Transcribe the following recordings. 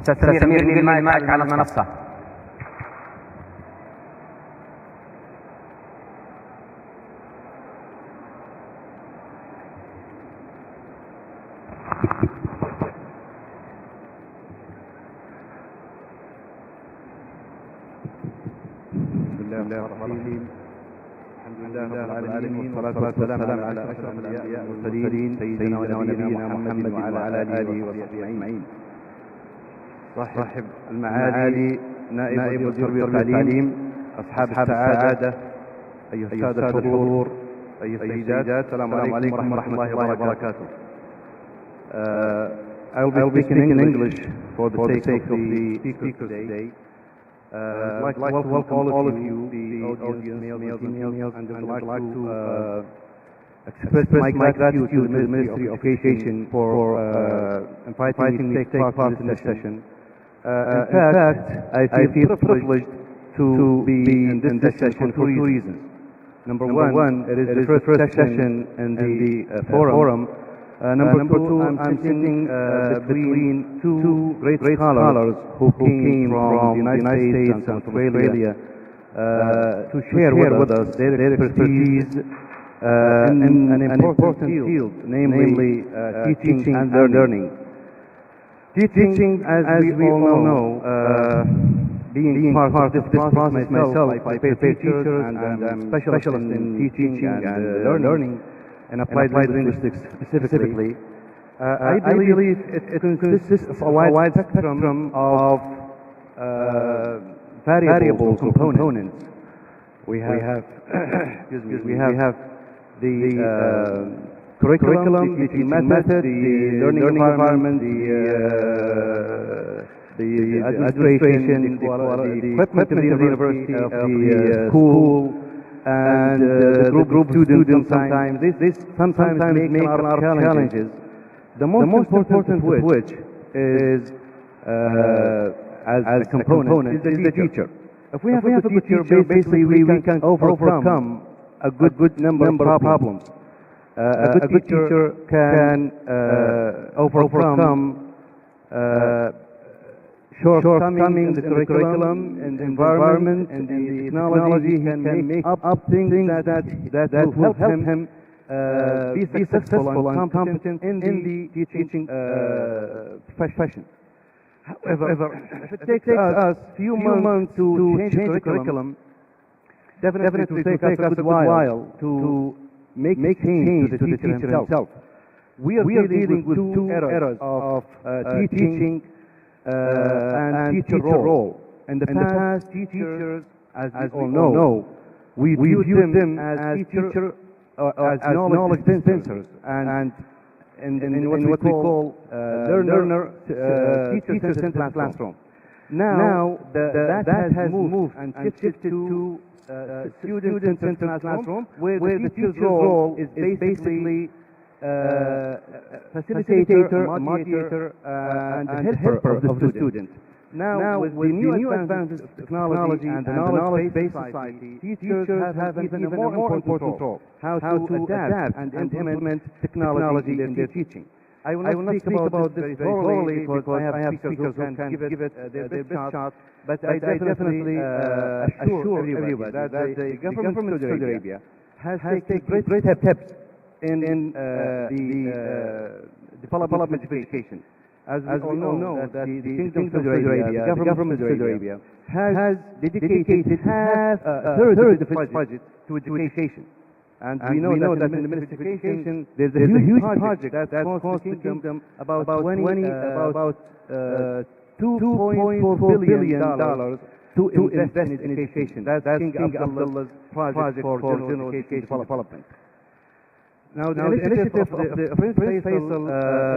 أستاذ سمير نقل المايك على المنصة. بسم الله الرحمن الرحيم. الحمد لله رب العالمين والصلاة والسلام على أشرف الأنبياء والمرسلين سيدنا ونبينا محمد وعلى آله وصحبه أجمعين. صاحب المعالي نائب وزير التعليم، أصحاب السعادة، أيها السادة الحضور، أيها السيدات، السلام عليكم ورحمة الله وبركاته. I will be speaking in English for the sake of the speakers today. I'd like to welcome all of you, the audience, males and females, and I would like to express my gratitude to the Ministry of Education for inviting me to take part in this session. In fact, I feel privileged to be in this session for two reasons. Number one, it is the first session in the forum. Number two, I'm sitting between two great scholars who came from the United States and Australia to share with us their expertise in an important field, namely teaching and learning. Teaching, as we all know, being part of this process myself, I prepare teachers and I'm specialist in teaching and learning and applied linguistics specifically. I believe it consists of a wide spectrum of variable components. We have we have the curriculum, the teaching method, the learning environment, the administration, the equipment of the university, of the school, and the group students sometimes. This sometimes make a lot of challenges. The most important of which is, as a component, is the teacher. If we have a good teacher, basically we can overcome a good number of problems. A good teacher can overcome shortcomings in the curriculum, in the environment, and the technology. He can make up things that will help him be successful and competent in the teaching profession. However, if it takes us a few months to change the curriculum, definitely it will take us a good while to make change to the teacher himself. We are dealing with two eras of teaching and teacher role. In the past, teachers, as we all know, we viewed them as knowledge dispensers and in what we call learner teachers in the classroom. Now that has moved and shifted to students in the classroom, where the teacher's role is basically facilitator, mediator, and helper of the student. Now, with the new advances of technology and the knowledge-based society, teachers have even a more important role, how to adapt and implement technology in their teaching. I will not speak about this very thoroughly because I have speakers who can give it their best shot, but I definitely assure everybody that the government of Saudi Arabia has taken great steps in the development of education. As we all know, that the Kingdom of Saudi Arabia, the government of Saudi Arabia, has dedicated half a third of its budget to education. And we know that in the Ministry of Education, there's a huge project that costs the Kingdom about $2.4 billion to invest in education. That's King Abdullah's project for general education development. Now, the initiative of the Prince Faisal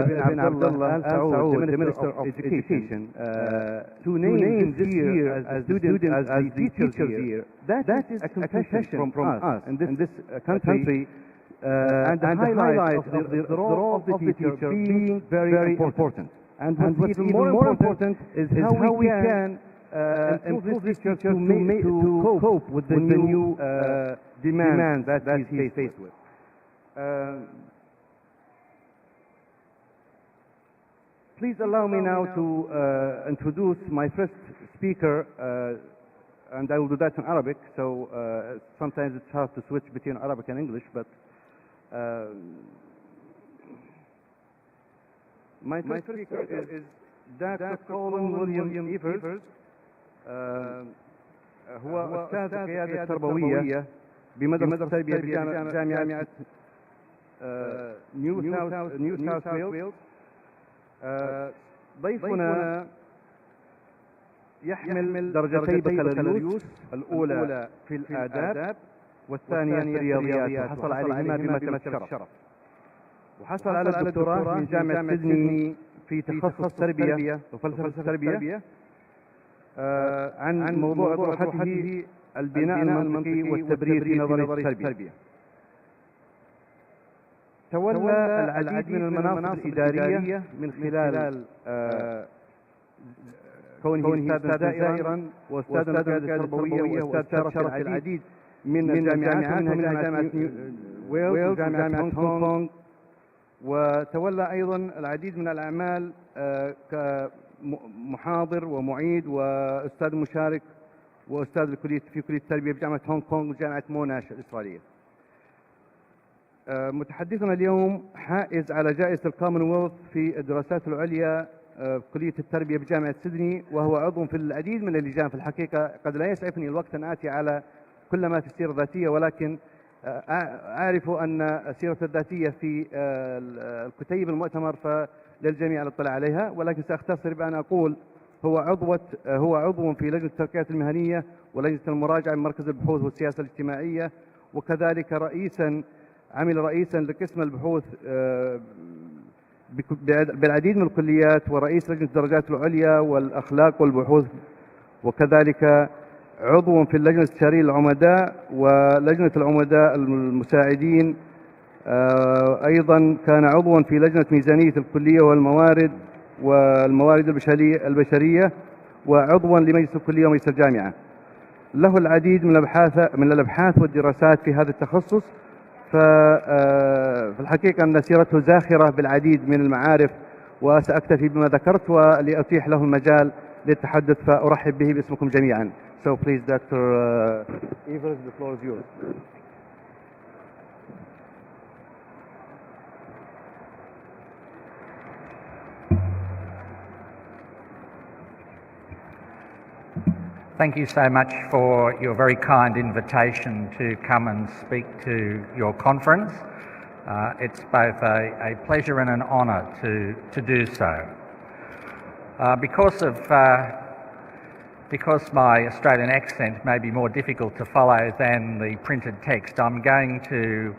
bin Abdullah Al Saud, the Minister of Education, to name this year as the teacher's year, that is a concession from us in this country, and the highlight of the role of the teacher being very important. And what's even more important is how we can improve this teacher to cope with the new demands that he's faced with. Please allow me now to introduce my first speaker, and I will do that in Arabic, so sometimes it's hard to switch between Arabic and English, but my first speaker is Dr. Colin William Evers. هو أستاذ القيادة التربوية بمدرسة التربية بجامعة نيو ساوث ويلز. ضيفنا يحمل درجتي بكالوريوس، الأولى في الآداب والثانية في الرياضيات، وحصل عليهما بمرتبة الشرف. وحصل على الدكتوراه من جامعة سيدني في تخصص تربية وفلسفة التربية عن موضوع طروحته البناء المنطقي والتبرير في نظرية التربية. تولى العديد من المناصب الإدارية من خلال كونه أستاذا زائرا وأستاذا القيادة التربوية وأستاذ شرف في العديد من الجامعات، ومنها جامعة ويلز وجامعة هونغ كونغ. وتولى أيضا العديد من الأعمال كمحاضر ومعيد وأستاذ مشارك وأستاذ في كلية التربية بجامعة هونغ كونغ وجامعة موناش الإسرائيلية. متحدثنا اليوم حائز على جائزة الكومنولث في الدراسات العليا في كلية التربية بجامعة سيدني، وهو عضو في العديد من اللجان. في الحقيقة قد لا يسعفني الوقت أن آتي على كل ما في السيرة الذاتية، ولكن أعرف أن السيرة الذاتية في الكتيب المؤتمر فللجميع الاطلاع عليها، ولكن سأختصر بأن أقول هو عضو في لجنة الترقيات المهنية ولجنة المراجعة من مركز البحوث والسياسة الاجتماعية، وكذلك عمل رئيسا لقسم البحوث بالعديد من الكليات، ورئيس لجنة الدرجات العليا والأخلاق والبحوث، وكذلك عضو في اللجنة الاستشارية للعمداء ولجنة العمداء المساعدين. أيضا كان عضوا في لجنة ميزانية الكلية والموارد البشرية، وعضوا لمجلس الكلية ومجلس الجامعة. له العديد من الأبحاث والدراسات في هذا التخصص، ففي الحقيقة أن سيرته زاخرة بالعديد من المعارف، وسأكتفي بما ذكرت ولأتيح له المجال للتحدث، فأرحب به باسمكم جميعا. So please, Dr. Evers, the floor is yours. Thank you so much for your very kind invitation to come and speak to your conference. It's both a pleasure and an honour to do so. Because my Australian accent may be more difficult to follow than the printed text, I'm going to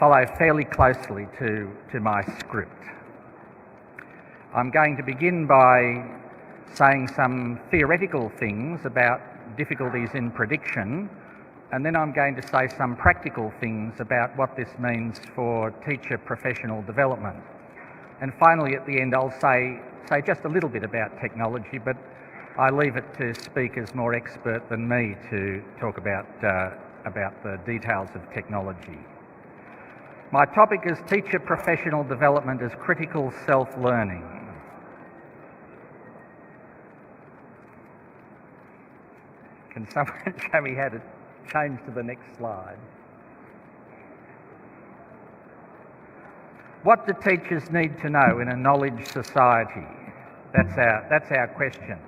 follow fairly closely to my script. I'm going to begin by saying some theoretical things about difficulties in prediction, and then I'm going to say some practical things about what this means for teacher professional development. And finally, at the end, I'll say just a little bit about technology, but I leave it to speakers more expert than me to talk about the details of technology. My topic is teacher professional development as critical self-learning. Can someone show me how to change to the next slide? What do teachers need to know in a knowledge society? That's our question.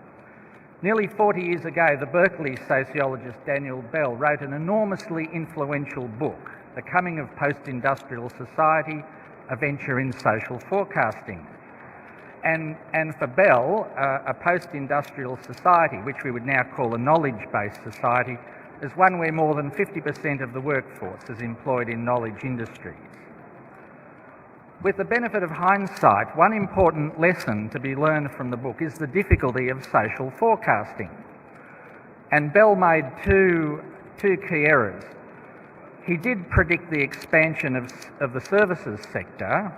Nearly 40 years ago, the Berkeley sociologist Daniel Bell wrote an enormously influential book, The Coming of Post-Industrial Society, A Venture in Social Forecasting. And for Bell, a post-industrial society, which we would now call a knowledge-based society, is one where more than 50% of the workforce is employed in knowledge industries. With the benefit of hindsight, one important lesson to be learned from the book is the difficulty of social forecasting. And Bell made two key errors. He did predict the expansion of the services sector,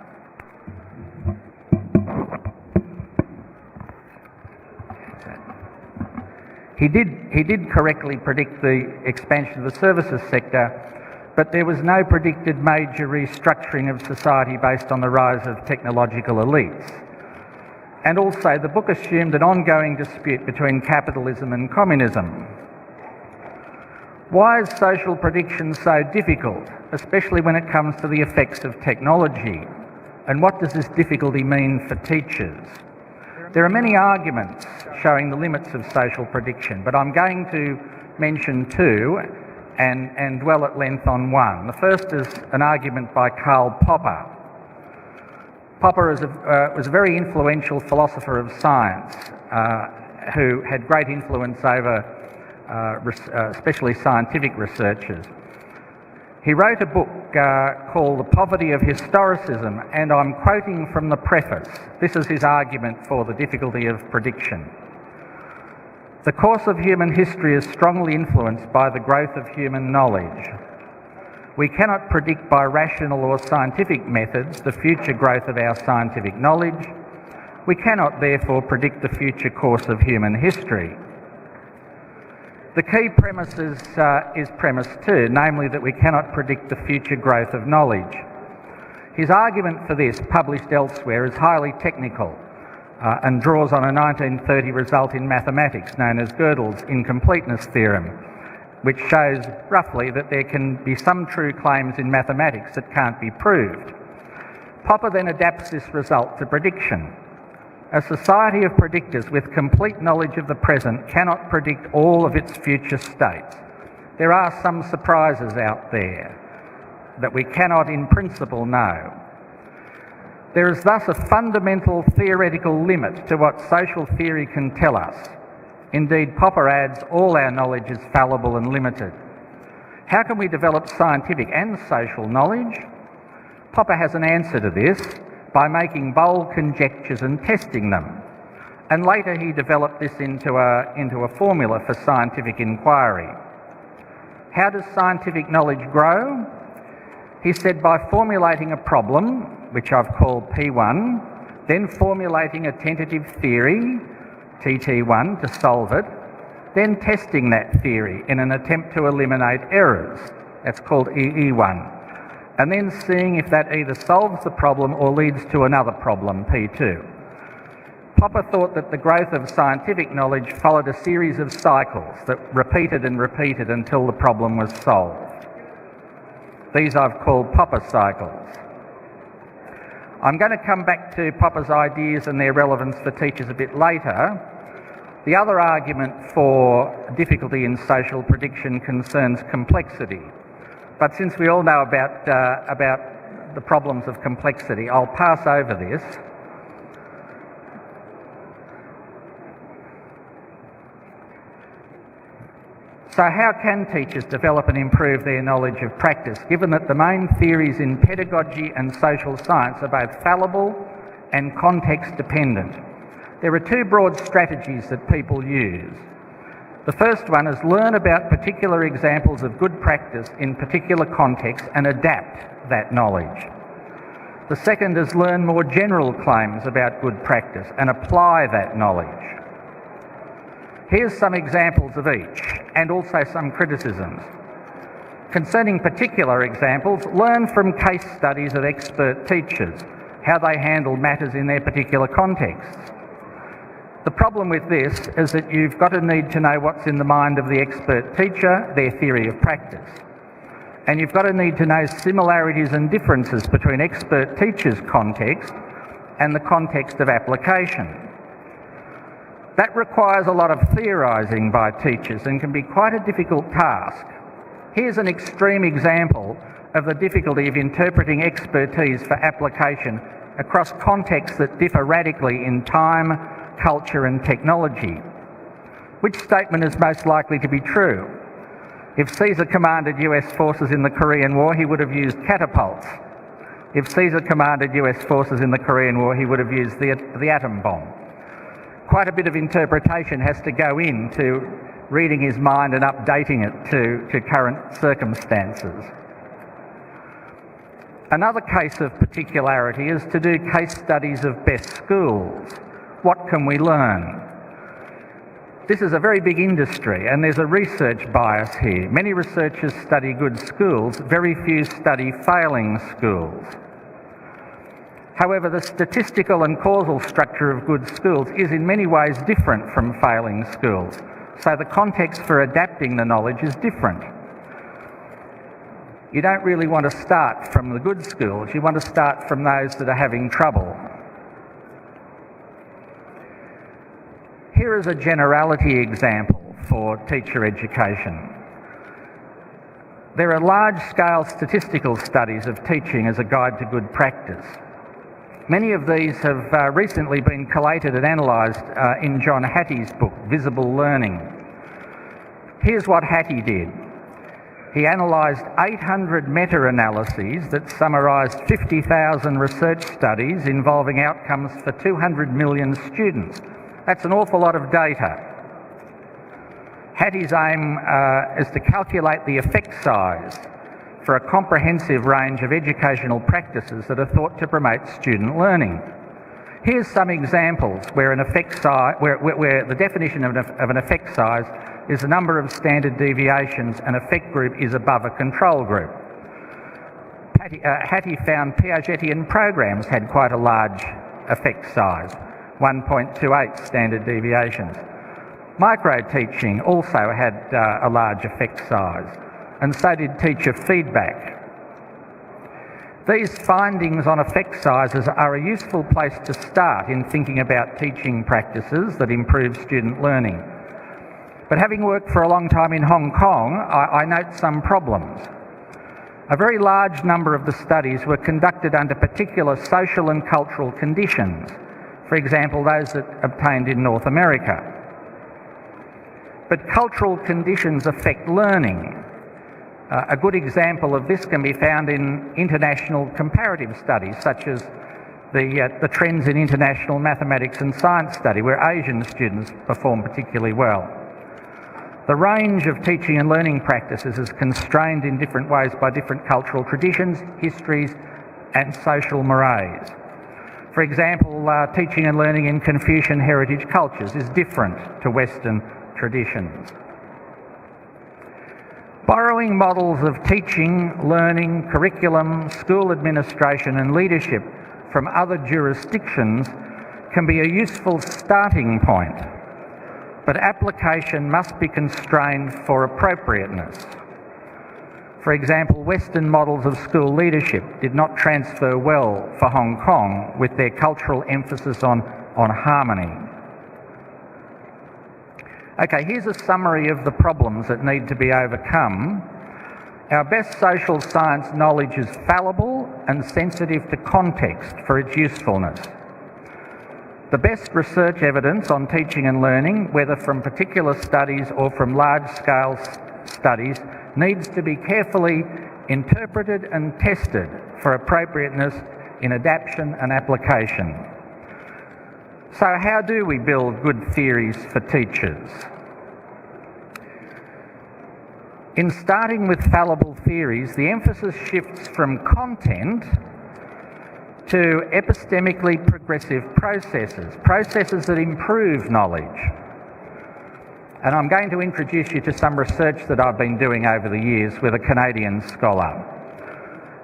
He did correctly predict the expansion of the services sector, but there was no predicted major restructuring of society based on the rise of technological elites. And also, the book assumed an ongoing dispute between capitalism and communism. Why is social prediction so difficult, especially when it comes to the effects of technology? And what does this difficulty mean for teachers? There are many arguments showing the limits of social prediction, but I'm going to mention two and dwell at length on one. The first is an argument by Karl Popper. Popper was a very influential philosopher of science who had great influence over especially scientific researchers. He wrote a book called The Poverty of Historicism, and I'm quoting from the preface. This is his argument for the difficulty of prediction. The course of human history is strongly influenced by the growth of human knowledge. We cannot predict by rational or scientific methods the future growth of our scientific knowledge. We cannot therefore predict the future course of human history. The key premise is premise two, namely that we cannot predict the future growth of knowledge. His argument for this, published elsewhere, is highly technical and draws on a 1930 result in mathematics known as Gödel's incompleteness theorem, which shows roughly that there can be some true claims in mathematics that can't be proved. Popper then adapts this result to prediction. A society of predictors with complete knowledge of the present cannot predict all of its future states. There are some surprises out there that we cannot in principle know. There is thus a fundamental theoretical limit to what social theory can tell us. Indeed, Popper adds, all our knowledge is fallible and limited. How can we develop scientific and social knowledge? Popper has an answer to this by making bold conjectures and testing them. And later he developed this into a formula for scientific inquiry. How does scientific knowledge grow? He said by formulating a problem, which I've called P1, then formulating a tentative theory, TT1, to solve it, then testing that theory in an attempt to eliminate errors, that's called EE1, and then seeing if that either solves the problem or leads to another problem, P2. Popper thought that the growth of scientific knowledge followed a series of cycles that repeated and repeated until the problem was solved. These I've called Popper cycles. I'm going to come back to Popper's ideas and their relevance for teachers a bit later. The other argument for difficulty in social prediction concerns complexity. But since we all know about the problems of complexity, I'll pass over this. So how can teachers develop and improve their knowledge of practice, given that the main theories in pedagogy and social science are both fallible and context dependent? There are two broad strategies that people use. The first one is learn about particular examples of good practice in particular contexts and adapt that knowledge. The second is learn more general claims about good practice and apply that knowledge. Here's some examples of each, and also some criticisms. Concerning particular examples, learn from case studies of expert teachers, how they handle matters in their particular contexts. The problem with this is that you've got to need to know what's in the mind of the expert teacher, their theory of practice. And you've got to need to know similarities and differences between expert teachers' context and the context of application. That requires a lot of theorising by teachers and can be quite a difficult task. Here's an extreme example of the difficulty of interpreting expertise for application across contexts that differ radically in time, culture and technology. Which statement is most likely to be true? If Caesar commanded US forces in the Korean War, he would have used catapults. If Caesar commanded US forces in the Korean War, he would have used the atom bomb. Quite a bit of interpretation has to go into reading his mind and updating it to current circumstances. Another case of particularity is to do case studies of best schools. What can we learn? This is a very big industry and there's a research bias here. Many researchers study good schools, very few study failing schools. However, the statistical and causal structure of good schools is in many ways different from failing schools, so the context for adapting the knowledge is different. You don't really want to start from the good schools, you want to start from those that are having trouble. Here is a generality example for teacher education. There are large-scale statistical studies of teaching as a guide to good practice. Many of these have recently been collated and analysed in John Hattie's book, Visible Learning. Here's what Hattie did. He analysed 800 meta-analyses that summarised 50,000 research studies involving outcomes for 200 million students. That's an awful lot of data. Hattie's aim is to calculate the effect size for a comprehensive range of educational practices that are thought to promote student learning. Here's some examples where an effect size, where the definition of an effect size is the number of standard deviations an effect group is above a control group. Hattie found Piagetian programs had quite a large effect size, 1.28 standard deviations. Micro-teaching also had a large effect size, and so did teacher feedback. These findings on effect sizes are a useful place to start in thinking about teaching practices that improve student learning. But having worked for a long time in Hong Kong, I note some problems. A very large number of the studies were conducted under particular social and cultural conditions, for example, those that obtained in North America. But cultural conditions affect learning. A good example of this can be found in international comparative studies, such as the trends in international mathematics and science study, where Asian students perform particularly well. The range of teaching and learning practices is constrained in different ways by different cultural traditions, histories, and social mores. For example, teaching and learning in Confucian heritage cultures is different to Western traditions. Borrowing models of teaching, learning, curriculum, school administration and leadership from other jurisdictions can be a useful starting point, but application must be constrained for appropriateness. For example, Western models of school leadership did not transfer well for Hong Kong with their cultural emphasis on harmony. Okay, here's a summary of the problems that need to be overcome. Our best social science knowledge is fallible and sensitive to context for its usefulness. The best research evidence on teaching and learning, whether from particular studies or from large-scale studies, needs to be carefully interpreted and tested for appropriateness in adaptation and application. So how do we build good theories for teachers? In starting with fallible theories, the emphasis shifts from content to epistemically progressive processes that improve knowledge. And I'm going to introduce you to some research that I've been doing over the years with a Canadian scholar.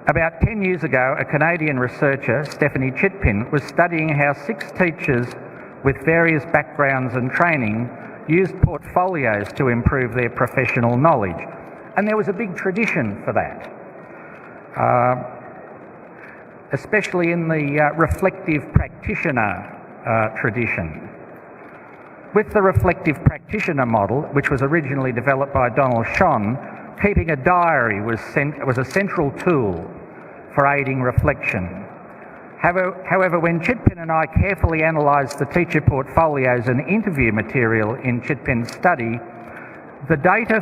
About 10 years ago, a Canadian researcher, Stephanie Chitpin, was studying how 6 teachers with various backgrounds and training used portfolios to improve their professional knowledge. And there was a big tradition for that, especially in the reflective practitioner tradition. With the reflective practitioner model, which was originally developed by Donald Schon, keeping a diary was a central tool for aiding reflection. However, when Chitpin and I carefully analysed the teacher portfolios and interview material in Chitpin's study, the data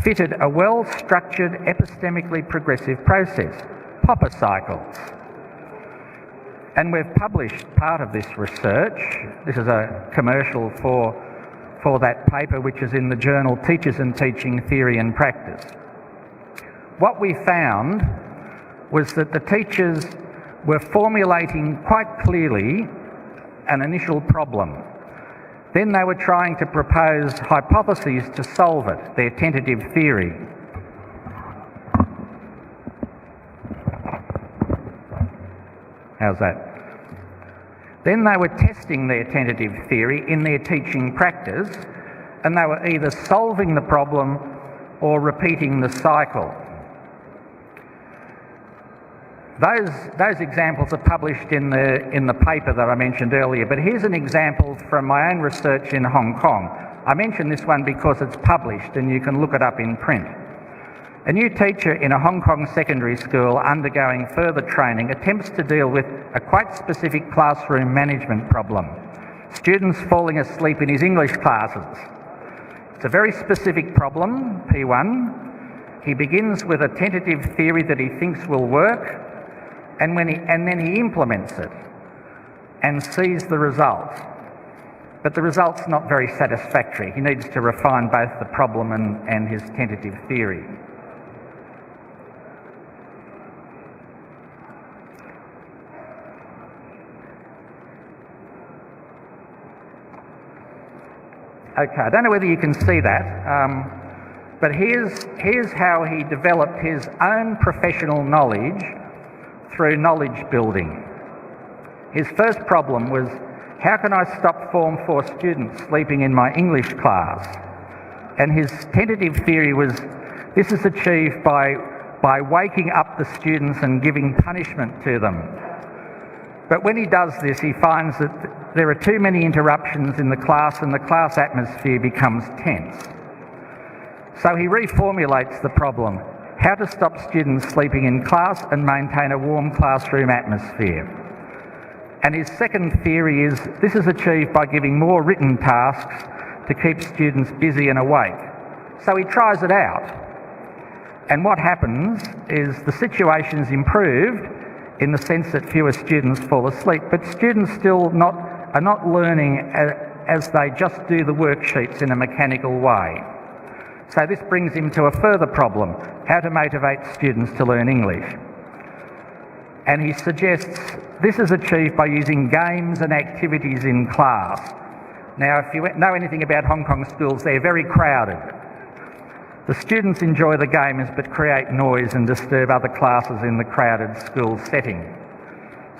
fitted a well-structured, epistemically progressive process, Popper cycles. And we've published part of this research. This is a commercial for that paper, which is in the journal Teachers and Teaching Theory and Practice. What we found was that the teachers were formulating quite clearly an initial problem. Then they were trying to propose hypotheses to solve it, their tentative theory. How's that? Then they were testing their tentative theory in their teaching practice, and they were either solving the problem or repeating the cycle. Those examples are published in the paper that I mentioned earlier, but here's an example from my own research in Hong Kong. I mention this one because it's published and you can look it up in print. A new teacher in a Hong Kong secondary school undergoing further training attempts to deal with a quite specific classroom management problem: students falling asleep in his English classes. It's a very specific problem, P1. He begins with a tentative theory that he thinks will work, and then he implements it and sees the result. But the result's not very satisfactory. He needs to refine both the problem and his tentative theory. Okay, I don't know whether you can see that, but here's how he developed his own professional knowledge through knowledge building. His first problem was, how can I stop Form 4 students sleeping in my English class? And his tentative theory was, this is achieved by waking up the students and giving punishment to them. But when he does this, he finds that there are too many interruptions in the class and the class atmosphere becomes tense. So he reformulates the problem: how to stop students sleeping in class and maintain a warm classroom atmosphere. And his second theory is, this is achieved by giving more written tasks to keep students busy and awake. So he tries it out. And what happens is the situation's improved in the sense that fewer students fall asleep, but students still are not learning as they just do the worksheets in a mechanical way. So this brings him to a further problem: how to motivate students to learn English. And he suggests this is achieved by using games and activities in class. Now, if you know anything about Hong Kong schools, they're very crowded. The students enjoy the games but create noise and disturb other classes in the crowded school setting.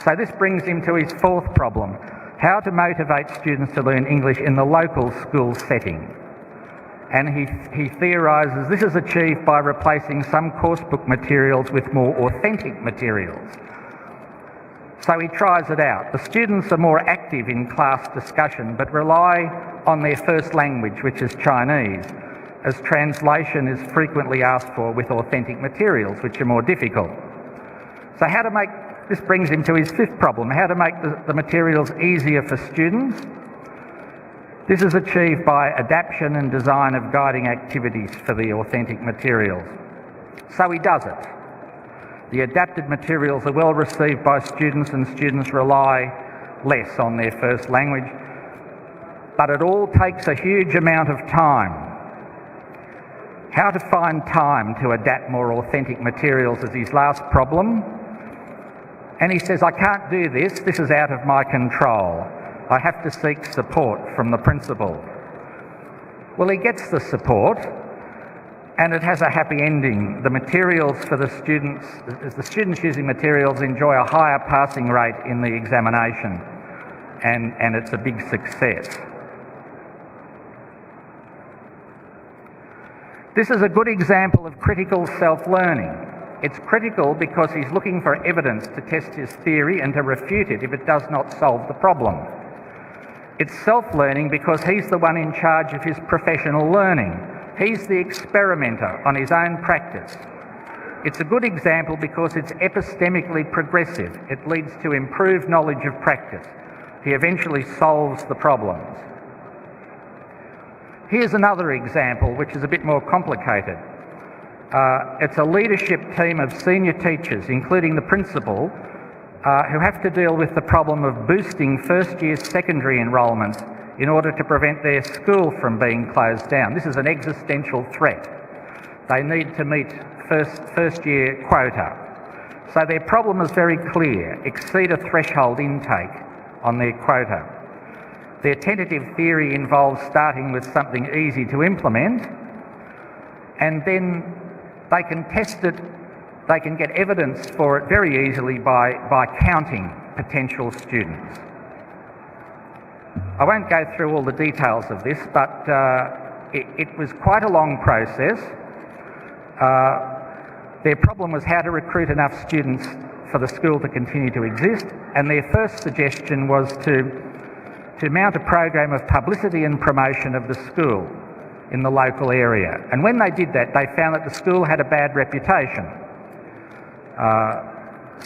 So this brings him to his fourth problem: how to motivate students to learn English in the local school setting. And he theorises this is achieved by replacing some course book materials with more authentic materials. So he tries it out. The students are more active in class discussion but rely on their first language, which is Chinese, as translation is frequently asked for with authentic materials, which are more difficult. So this brings him to his fifth problem: how to make the materials easier for students. This is achieved by adaptation and design of guiding activities for the authentic materials. So he does it. The adapted materials are well received by students, and students rely less on their first language. But it all takes a huge amount of time. How to find time to adapt more authentic materials is his last problem. And he says, I can't do this. This is out of my control. I have to seek support from the principal. Well, he gets the support, and it has a happy ending. The materials for the students using materials enjoy a higher passing rate in the examination, and it's a big success. This is a good example of critical self-learning. It's critical because he's looking for evidence to test his theory and to refute it if it does not solve the problem. It's self-learning because he's the one in charge of his professional learning. He's the experimenter on his own practice. It's a good example because it's epistemically progressive. It leads to improved knowledge of practice. He eventually solves the problems. Here's another example which is a bit more complicated. It's a leadership team of senior teachers, including the principal, who have to deal with the problem of boosting first-year secondary enrolment in order to prevent their school from being closed down. This is an existential threat. They need to meet first-year quota. So their problem is very clear: exceed a threshold intake on their quota. Their tentative theory involves starting with something easy to implement, and then they can test it. They can get evidence for it very easily by counting potential students. I won't go through all the details of this, but it was quite a long process. Their problem was how to recruit enough students for the school to continue to exist, and their first suggestion was to mount a program of publicity and promotion of the school in the local area. And when they did that, they found that the school had a bad reputation,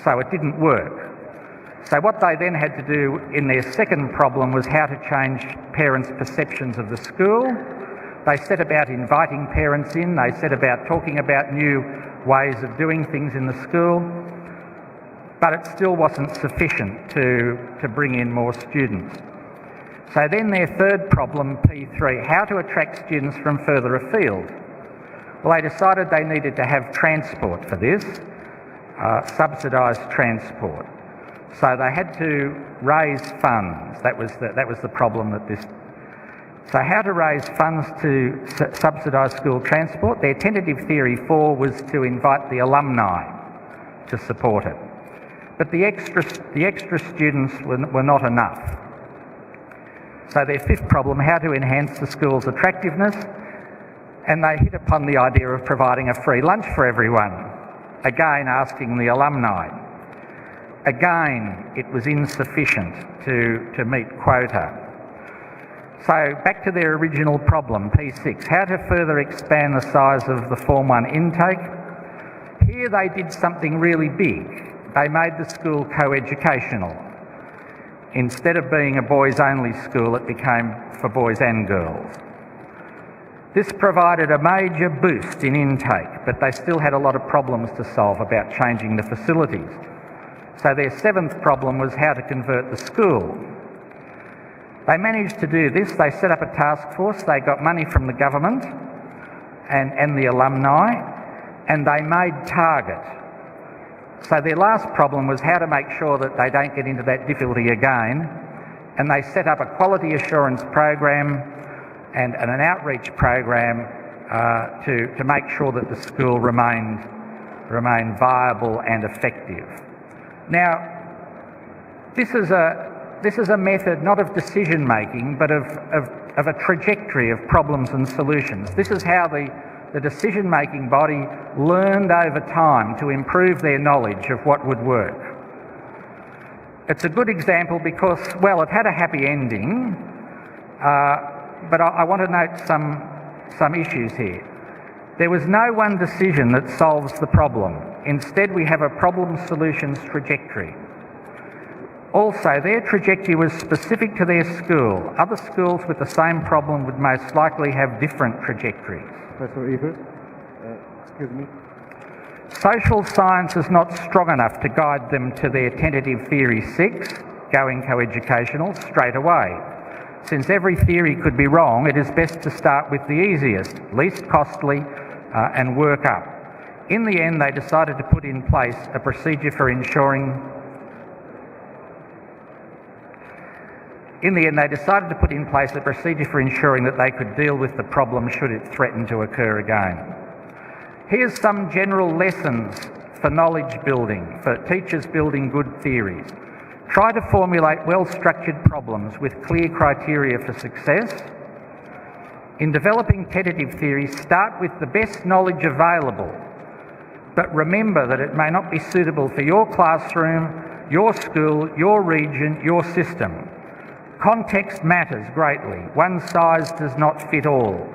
so it didn't work. So what they then had to do in their second problem was how to change parents' perceptions of the school. They set about inviting parents in, they set about talking about new ways of doing things in the school, but it still wasn't sufficient to bring in more students. So then their third problem, P3, how to attract students from further afield. Well, they decided they needed to have transport for this, subsidised transport. So they had to raise funds. That was the problem that this. So how to raise funds to subsidise school transport? Their tentative theory 4 was to invite the alumni to support it. But the extra students were not enough. So their fifth problem, how to enhance the school's attractiveness, and they hit upon the idea of providing a free lunch for everyone, again asking the alumni. Again, it was insufficient to meet quota. So back to their original problem, P6, how to further expand the size of the Form 1 intake. Here they did something really big. They made the school co-educational. Instead of being a boys-only school, it became for boys and girls. This provided a major boost in intake, but they still had a lot of problems to solve about changing the facilities. So their seventh problem was how to convert the school. They managed to do this. They set up a task force, they got money from the government and the alumni, and they made target. So their last problem was how to make sure that they don't get into that difficulty again, and they set up a quality assurance program and an outreach program to make sure that the school remained viable and effective. Now, this is a method not of decision making, but of a trajectory of problems and solutions. This is how the decision making body learned over time to improve their knowledge of what would work. It's a good example because, well, it had a happy ending, but I want to note some issues here. There was no one decision that solves the problem. Instead, we have a problem solutions trajectory. Also, their trajectory was specific to their school. Other schools with the same problem would most likely have different trajectories. Professor Evers, excuse me. Social science is not strong enough to guide them to their tentative theory 6, going co-educational, straight away. Since every theory could be wrong, it is best to start with the easiest, least costly, and work up. In the end, they decided to put in place a procedure for ensuring that they could deal with the problem should it threaten to occur again. Here's some general lessons for knowledge building, for teachers building good theories. Try to formulate well-structured problems with clear criteria for success. In developing tentative theories, start with the best knowledge available, but remember that it may not be suitable for your classroom, your school, your region, your system. Context matters greatly. One size does not fit all.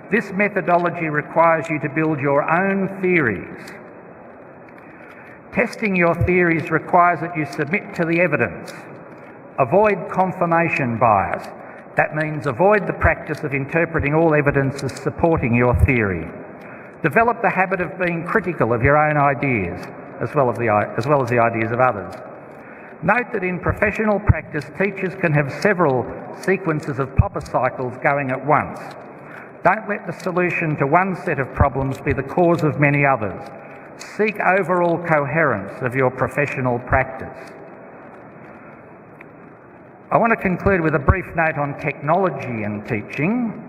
This methodology requires you to build your own theories. Testing your theories requires that you submit to the evidence. Avoid confirmation bias. That means avoid the practice of interpreting all evidence as supporting your theory. Develop the habit of being critical of your own ideas, as well as the ideas of others. Note that in professional practice, teachers can have several sequences of popper cycles going at once. Don't let the solution to one set of problems be the cause of many others. Seek overall coherence of your professional practice. I want to conclude with a brief note on technology and teaching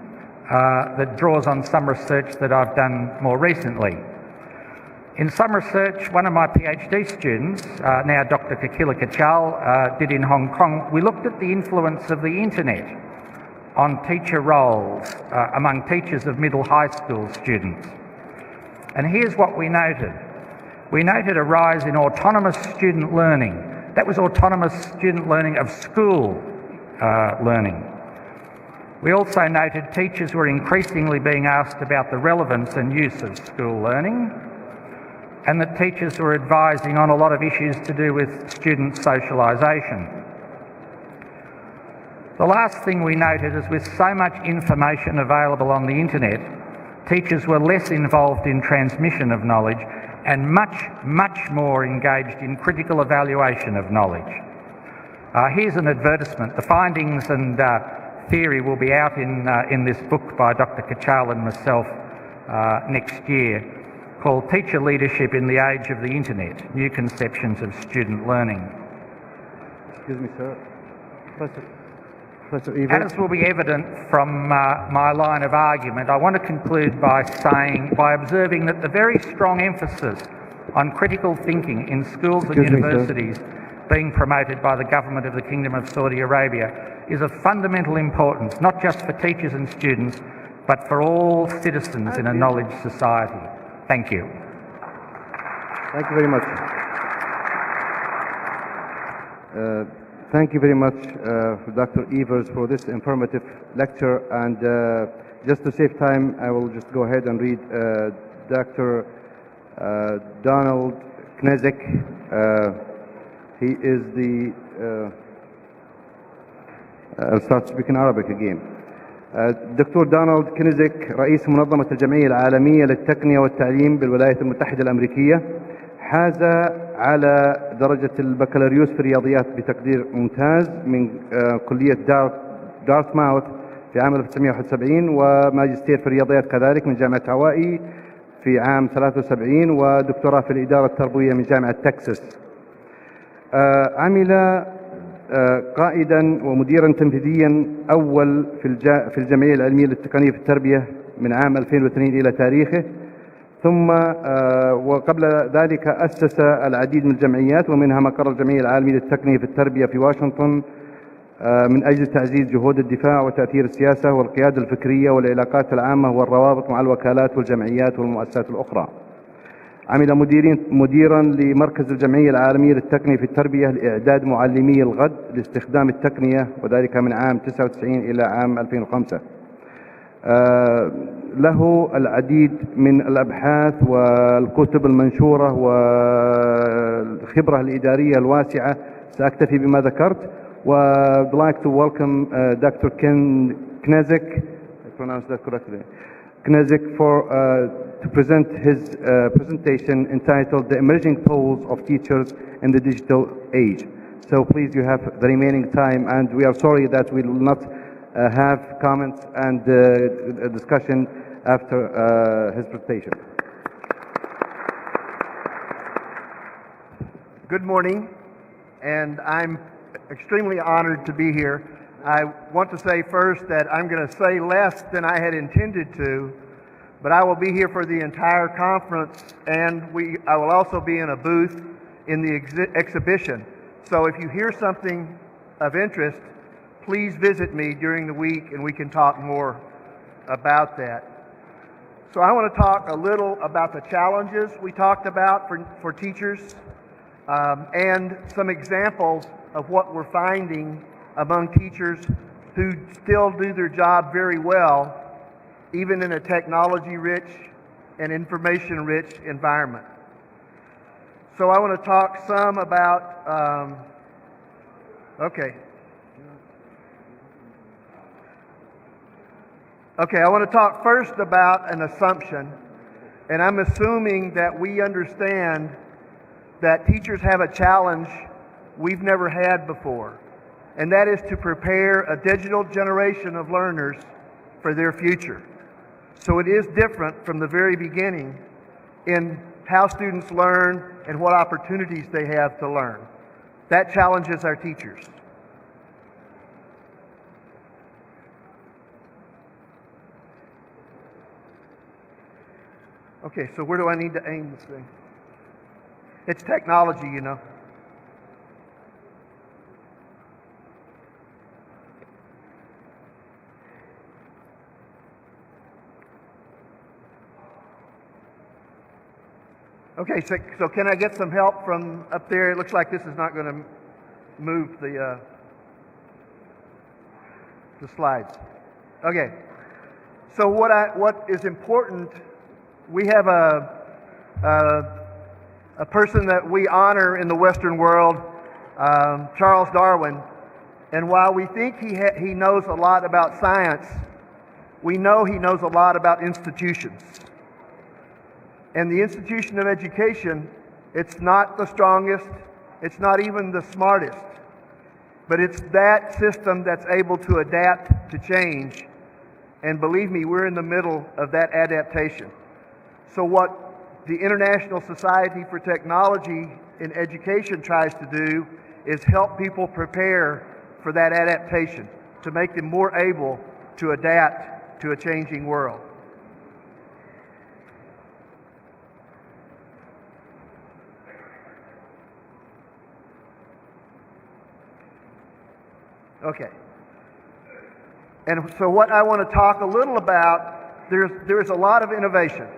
that draws on some research that I've done more recently. In some research, one of my PhD students, now Dr. Kakila Kachal, did in Hong Kong, we looked at the influence of the internet on teacher roles among teachers of middle high school students. And here's what we noted. We noted a rise in autonomous student learning. That was autonomous student learning of school learning. We also noted teachers were increasingly being asked about the relevance and use of school learning, and that teachers were advising on a lot of issues to do with student socialisation. The last thing we noted is with so much information available on the internet, teachers were less involved in transmission of knowledge and much more engaged in critical evaluation of knowledge. Here's an advertisement. The findings and theory will be out in this book by Dr. Kachal and myself next year, called Teacher Leadership in the Age of the Internet, New Conceptions of Student Learning. Excuse me, sir. Professor Evans. As will be evident from my line of argument, I want to conclude by observing that the very strong emphasis on critical thinking in schools and universities being promoted by the government of the Kingdom of Saudi Arabia is of fundamental importance, not just for teachers and students, but for all citizens in a knowledge society. Thank you. Thank you very much. Thank you very much, Dr. Evers, for this informative lecture. And just to save time, I will just go ahead and read Dr. Donald Knezek. He is the, I'll start speaking Arabic again. دكتور دونالد كنيزك رئيس منظمة الجمعية العالمية للتقنية والتعليم بالولايات المتحدة الأمريكية، حاز على درجة البكالوريوس في الرياضيات بتقدير ممتاز من كلية دارتماوث في عام 1971، وماجستير في الرياضيات كذلك من جامعة هاواي في عام 73، ودكتوراه في الإدارة التربوية من جامعة تكساس. عمل قائدا ومديرا تنفيذيا أول في الجمعية العلمية للتقنية في التربية من عام 2002 إلى تاريخه، ثم وقبل ذلك أسس العديد من الجمعيات ومنها مقر الجمعية العالمية للتقنية في التربية في واشنطن من أجل تعزيز جهود الدفاع وتأثير السياسة والقيادة الفكرية والعلاقات العامة والروابط مع الوكالات والجمعيات والمؤسسات الأخرى. عمل مديرا لمركز الجمعية العالمية للتقنية في التربية لإعداد معلمي الغد لاستخدام التقنية، وذلك من عام 99 إلى عام 2005. له العديد من الأبحاث والكتب المنشورة والخبرة الإدارية الواسعة. سأكتفي بما ذكرت. Would like to welcome Dr. Ken Knezek, I pronounced that correctly, Knezek to present his presentation entitled The Emerging Roles of Teachers in the Digital Age. So please, you have the remaining time, and we are sorry that we will not have comments and a discussion after his presentation. Good morning, and I'm extremely honored to be here. I want to say first that I'm going to say less than I had intended to, but I will be here for the entire conference, and I will also be in a booth in the exhibition. So if you hear something of interest, please visit me during the week and we can talk more about that. So I want to talk a little about the challenges we talked about for teachers and some examples of what we're finding among teachers who still do their job very well, even in a technology-rich and information-rich environment. So I want to talk some about, I want to talk first about an assumption, and I'm assuming that we understand that teachers have a challenge we've never had before, and that is to prepare a digital generation of learners for their future. So it is different from the very beginning in how students learn and what opportunities they have to learn. That challenges our teachers. Okay, so where do I need to aim this thing? It's technology, you know. Okay, so can I get some help from up there? It looks like this is not going to move the slides. Okay, so what is important, we have a person that we honor in the Western world, Charles Darwin, and while we think he knows a lot about science, we know he knows a lot about institutions. And the institution of education, it's not the strongest, it's not even the smartest, but it's that system that's able to adapt to change. And believe me, we're in the middle of that adaptation. So what the International Society for Technology in Education tries to do is help people prepare for that adaptation, to make them more able to adapt to a changing world. Okay. And so what I want to talk a little about, there's a lot of innovation.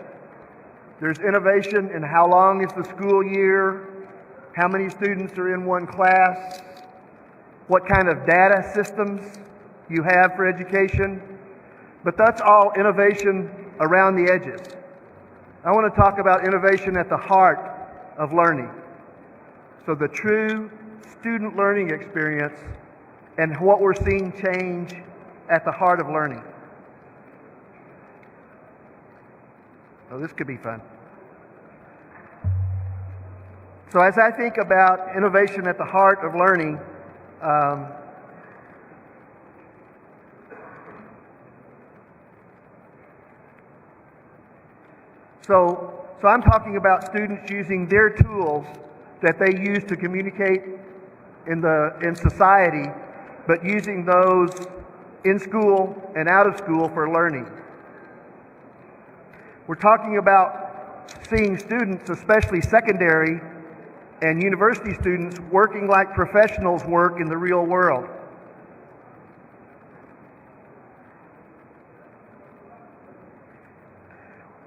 There's innovation in how long is the school year, how many students are in one class, what kind of data systems you have for education, but that's all innovation around the edges. I want to talk about innovation at the heart of learning. So the true student learning experience and what we're seeing change at the heart of learning. Oh, this could be fun. So as I think about innovation at the heart of learning, so I'm talking about students using their tools that they use to communicate in society, but using those in school and out of school for learning. We're talking about seeing students, especially secondary and university students, working like professionals work in the real world.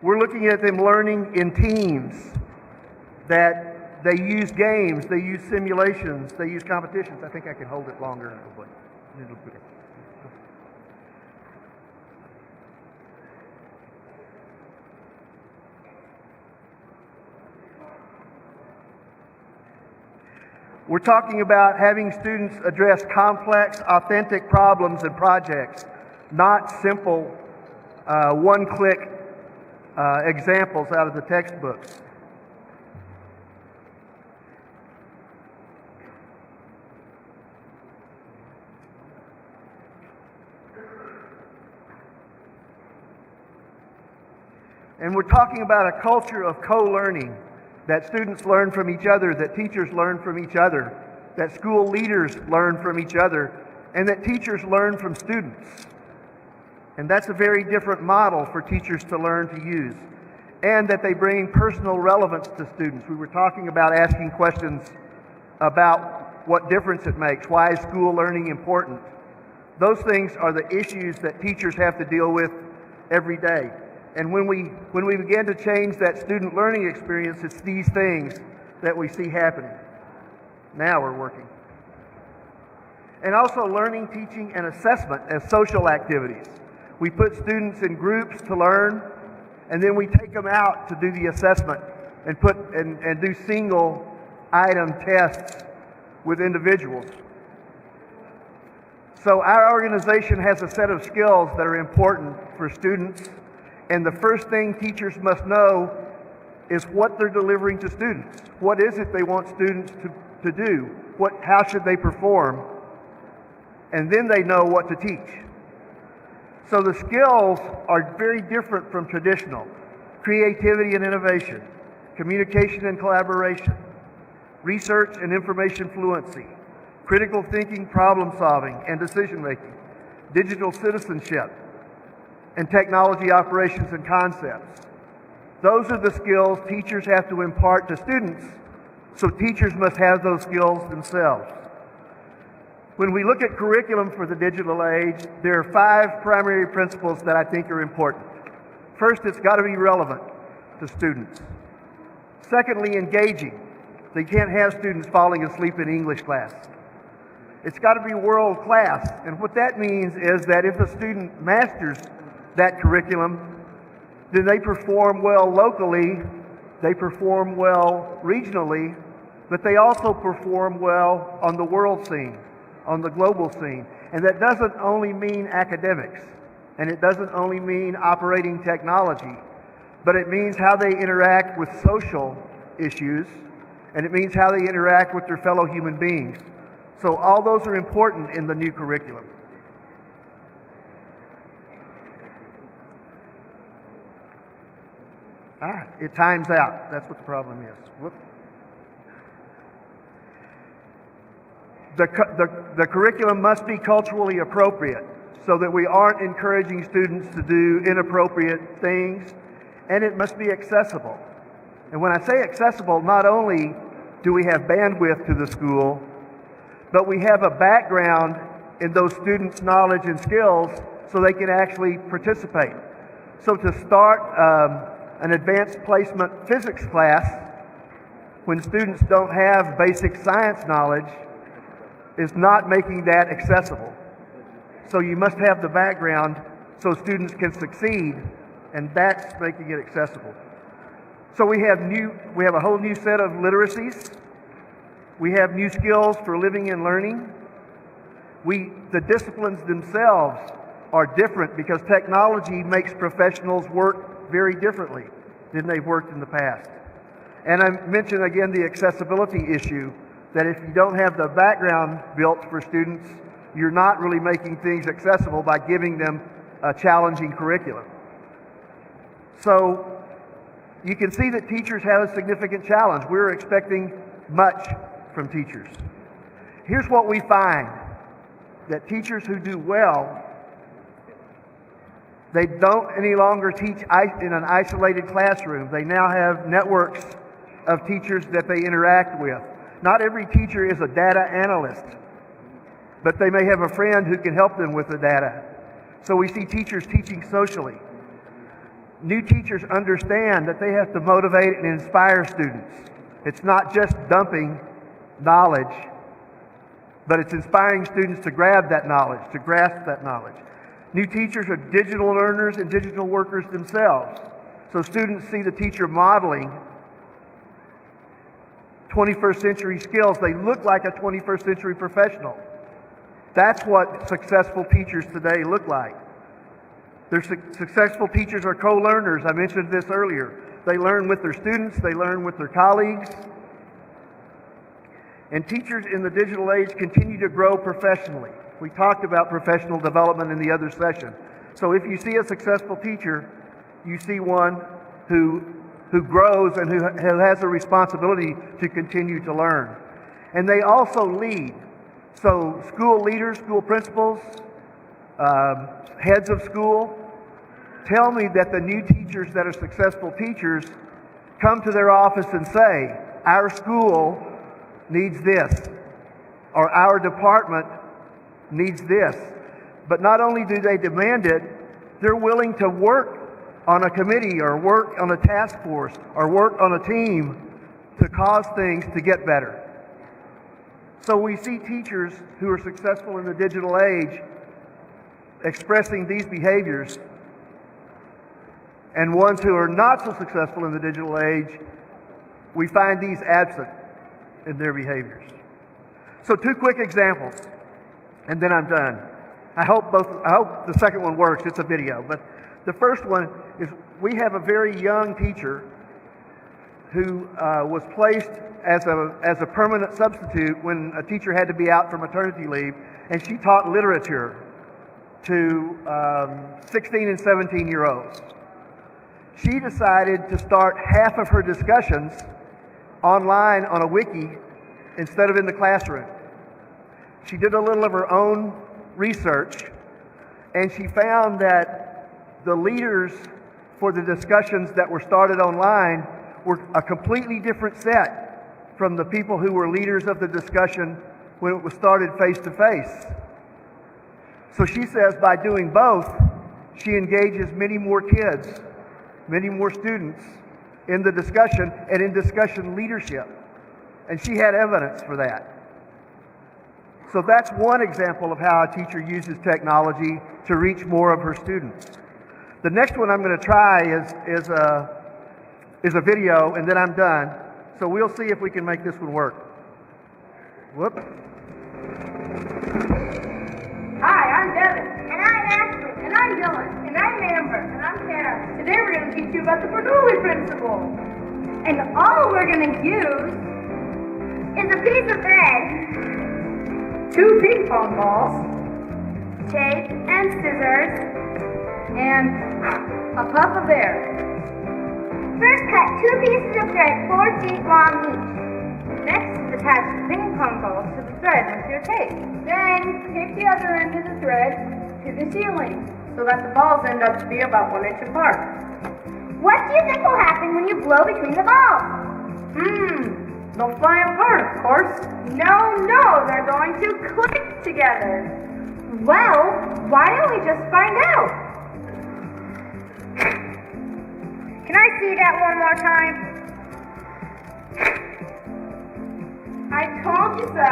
We're looking at them learning in teams, that they use games, they use simulations, they use competitions. I think I can hold it longer. We're talking about having students address complex, authentic problems and projects, not simple one-click examples out of the textbooks. And we're talking about a culture of co-learning, that students learn from each other, that teachers learn from each other, that school leaders learn from each other, and that teachers learn from students. And that's a very different model for teachers to learn to use. And that they bring personal relevance to students. We were talking about asking questions about what difference it makes. Why is school learning important? Those things are the issues that teachers have to deal with every day. And when we begin to change that student learning experience, it's these things that we see happening. Now we're working. And also learning, teaching, and assessment as social activities. We put students in groups to learn, and then we take them out to do the assessment and do single item tests with individuals. So our organization has a set of skills that are important for students. And the first thing teachers must know is what they're delivering to students. What is it they want students to do? How should they perform? And then they know what to teach. So the skills are very different from traditional. Creativity and innovation, communication and collaboration, research and information fluency, critical thinking, problem solving, and decision making, digital citizenship, and technology operations and concepts. Those are the skills teachers have to impart to students So teachers must have those skills themselves. When we look at curriculum for the digital age, there are 5 primary principles that I think are important. First, it's got to be relevant to students. Secondly, engaging. They can't have students falling asleep in English class. It's got to be world class. And what that means is that if a student masters that curriculum, then they perform well locally, they perform well regionally, but they also perform well on the world scene, on the global scene. And that doesn't only mean academics, and it doesn't only mean operating technology, but it means how they interact with social issues, and it means how they interact with their fellow human beings. So all those are important in the new curriculum. It times out. That's what the problem is. Whoop. The curriculum must be culturally appropriate so that we aren't encouraging students to do inappropriate things, and it must be accessible. And when I say accessible, not only do we have bandwidth to the school, but we have a background in those students' knowledge and skills so they can actually participate. So to start an advanced placement physics class when students don't have basic science knowledge is not making that accessible. So you must have the background so students can succeed, and that's making it accessible. So we have a whole new set of literacies. We have new skills for living and learning. The disciplines themselves are different because technology makes professionals work very differently than they've worked in the past. And I mentioned again the accessibility issue, that if you don't have the background built for students, you're not really making things accessible by giving them a challenging curriculum. So you can see that teachers have a significant challenge. We're expecting much from teachers. Here's what we find, that teachers who do well, they don't any longer teach in an isolated classroom. They now have networks of teachers that they interact with. Not every teacher is a data analyst, but they may have a friend who can help them with the data. So we see teachers teaching socially. New teachers understand that they have to motivate and inspire students. It's not just dumping knowledge, but it's inspiring students to grab that knowledge, to grasp that knowledge. New teachers are digital learners and digital workers themselves. So students see the teacher modeling 21st century skills. They look like a 21st century professional. That's what successful teachers today look like. Successful teachers are co-learners. I mentioned this earlier. They learn with their students, they learn with their colleagues. And teachers in the digital age continue to grow professionally. We talked about professional development in the other session. So if you see a successful teacher, you see one who grows and who has a responsibility to continue to learn. And they also lead. So school leaders, school principals, heads of school, tell me that the new teachers that are successful teachers come to their office and say, our school needs this, or our department needs this. But not only do they demand it, they're willing to work on a committee or work on a task force or work on a team to cause things to get better. So we see teachers who are successful in the digital age expressing these behaviors, and ones who are not so successful in the digital age, we find these absent in their behaviors. So 2 quick examples, and then I'm done. I hope the second one works. It's a video, but the first one is we have a very young teacher who was placed as a permanent substitute when a teacher had to be out for maternity leave, and she taught literature to 16 and 17-year-olds. She decided to start half of her discussions online on a wiki instead of in the classroom. She did a little of her own research, and she found that the leaders for the discussions that were started online were a completely different set from the people who were leaders of the discussion when it was started face to face. So she says by doing both, she engages many more kids, many more students in the discussion and in discussion leadership. And she had evidence for that. So that's one example of how a teacher uses technology to reach more of her students. The next one I'm going to try is a video, and then I'm done. So we'll see if we can make this one work. Whoop. Hi, I'm Devin. And I'm Ashley. And I'm Dylan. And I'm Amber. And I'm Tara. Today we're going to teach you about the Bernoulli principle. And all we're going to use is a piece of thread, 2 ping pong balls, tape and scissors, and a puff of air. First, cut 2 pieces of thread 4 feet long each. Next, attach the ping pong balls to the thread with your tape. Then, tape the other end of the thread to the ceiling so that the balls end up to be about 1 inch apart. What do you think will happen when you blow between the balls? They'll fly apart, of course. No, they're going to click together. Well, why don't we just find out? Can I see that one more time? I told you so.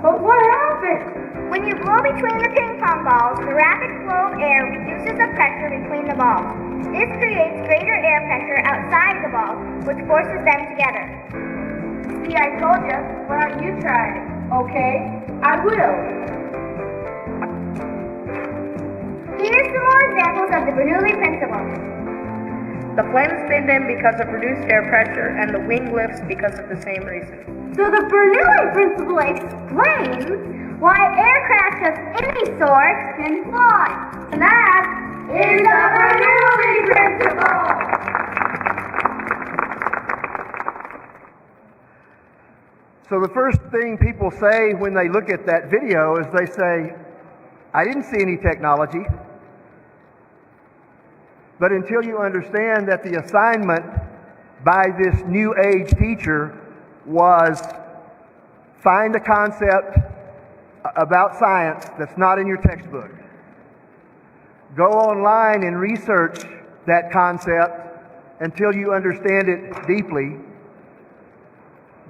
But what happened? When you blow between the ping pong balls, the rapid flow of air reduces the pressure between the balls. This creates greater air pressure outside the balls, which forces them together. See, I told you. Why don't you try it? Okay, I will. Here's some more examples of the Bernoulli principle. The flame is spinned in because of reduced air pressure, and the wing lifts because of the same reason. So the Bernoulli principle explains why aircraft of any sort can fly. And that is the Bernoulli principle. So the first thing people say when they look at that video is they say, I didn't see any technology. But until you understand that the assignment by this new age teacher was find a concept about science that's not in your textbook. Go online and research that concept until you understand it deeply.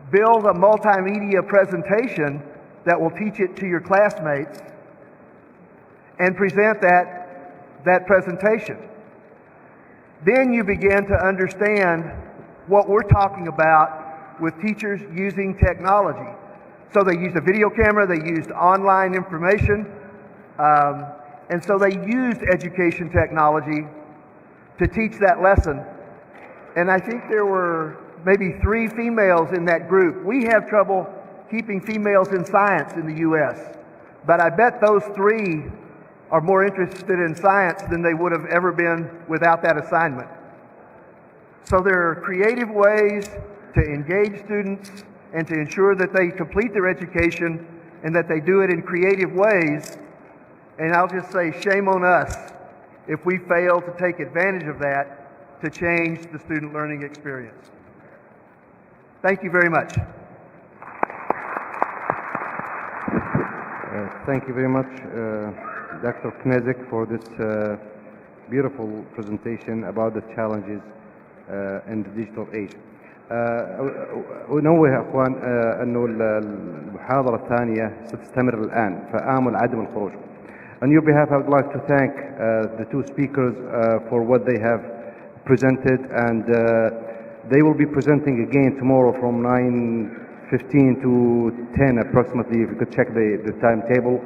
Build a multimedia presentation that will teach it to your classmates and present that presentation. Then you begin to understand what we're talking about with teachers using technology. So they used a video camera, they used online information, and so they used education technology to teach that lesson. And I think there were maybe 3 females in that group. We have trouble keeping females in science in the U.S., but I bet those 3 are more interested in science than they would have ever been without that assignment. So there are creative ways to engage students and to ensure that they complete their education and that they do it in creative ways. And I'll just say, shame on us if we fail to take advantage of that to change the student learning experience. Thank you very much. Thank you very much, Dr. Knezik, for this beautiful presentation about the challenges in the digital age. أنوه يا أخوان أنه المحاضرة الثانية ستستمر الآن فآمل عدم الخروج. On your behalf, I would like to thank the 2 speakers for what they have presented, and they will be presenting again tomorrow from 9:15 to 10 approximately, if you could check the timetable.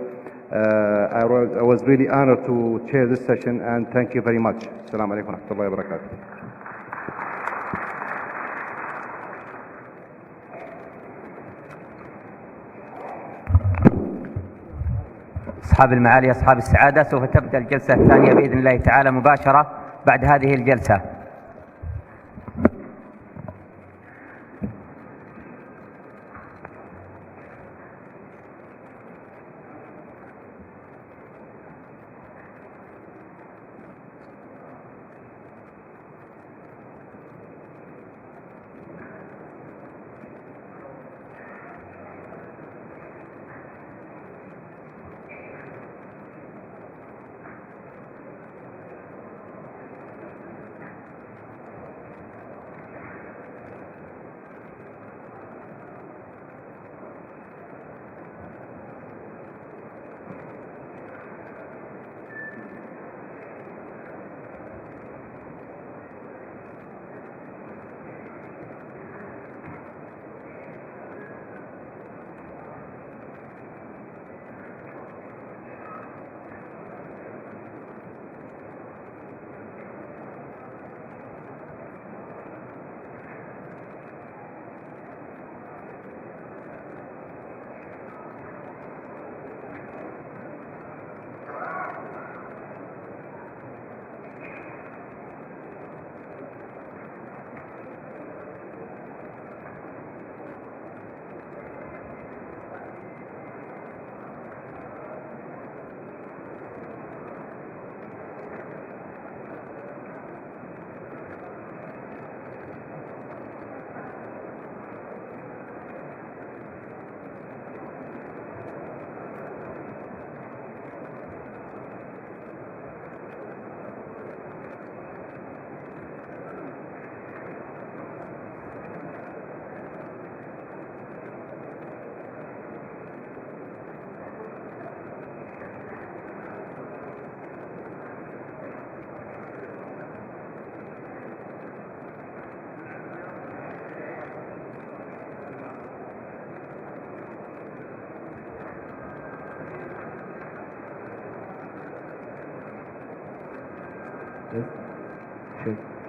I was really honored to chair this session, and thank you very much. Assalamu alaikum wa rahmatullahi wa barakatuh. أصحاب المعالي، أصحاب السعادة، سوف تبدأ الجلسة الثانية بإذن الله تعالى مباشرة بعد هذه الجلسة.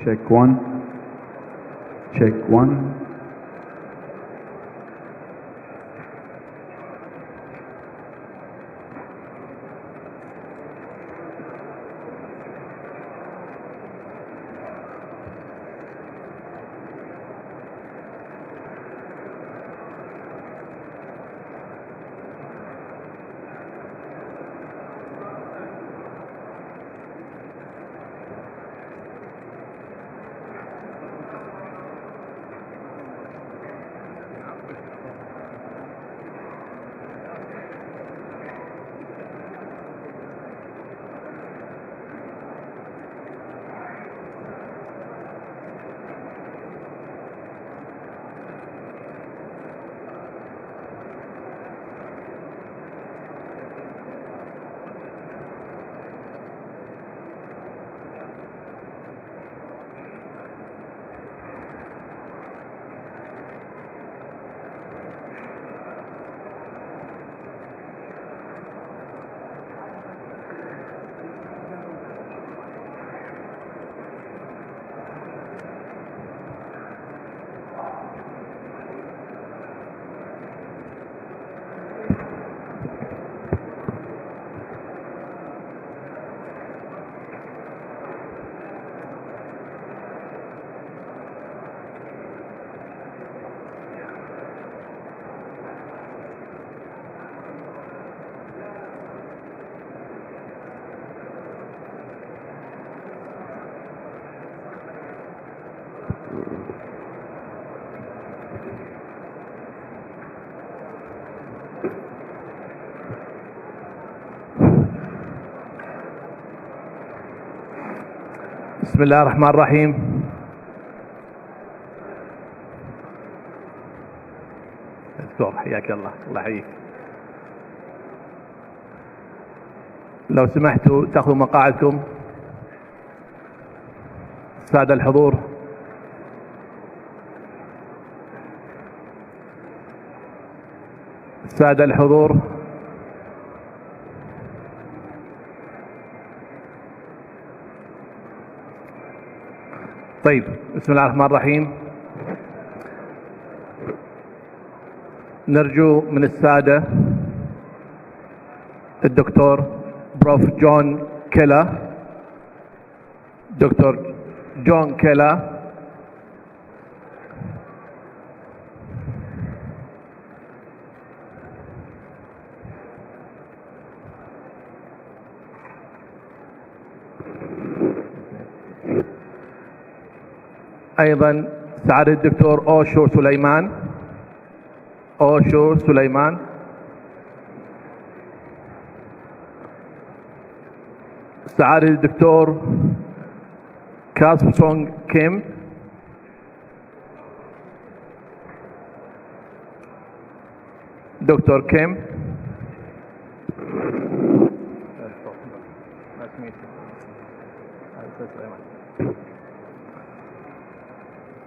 Check one. Check one. بسم الله الرحمن الرحيم. دكتور حياك الله، الله يحييك. لو سمحتوا تاخذوا مقاعدكم. السادة الحضور، السادة الحضور، طيب بسم الله الرحمن الرحيم. نرجو من السادة الدكتور بروف جون كيلا، دكتور جون كيلا، أيضا سعادة الدكتور أوشو سليمان، أوشو سليمان، سعادة الدكتور كاسبسونغ كيم، دكتور كيم،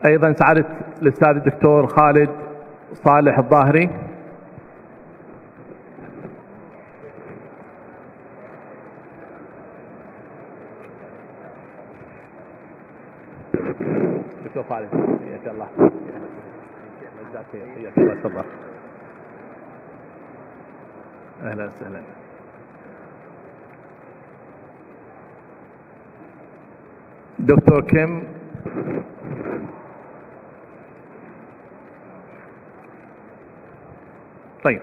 أيضا سعادة الأستاذ الدكتور خالد صالح الظاهري، دكتور خالد حياك الله، حياك الله، تفضل. أهلا وسهلا. دكتور كيم، طيب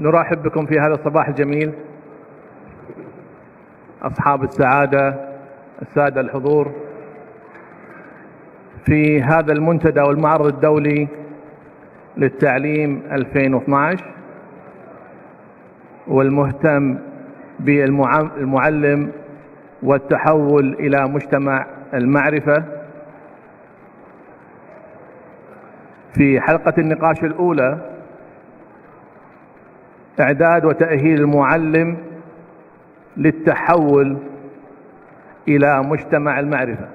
نرحب بكم في هذا الصباح الجميل أصحاب السعادة، السادة الحضور، في هذا المنتدى والمعرض الدولي للتعليم 2012، والمهتم بالمعلم والتحول إلى مجتمع المعرفة. في حلقة النقاش الأولى إعداد وتأهيل المعلم للتحول إلى مجتمع المعرفة.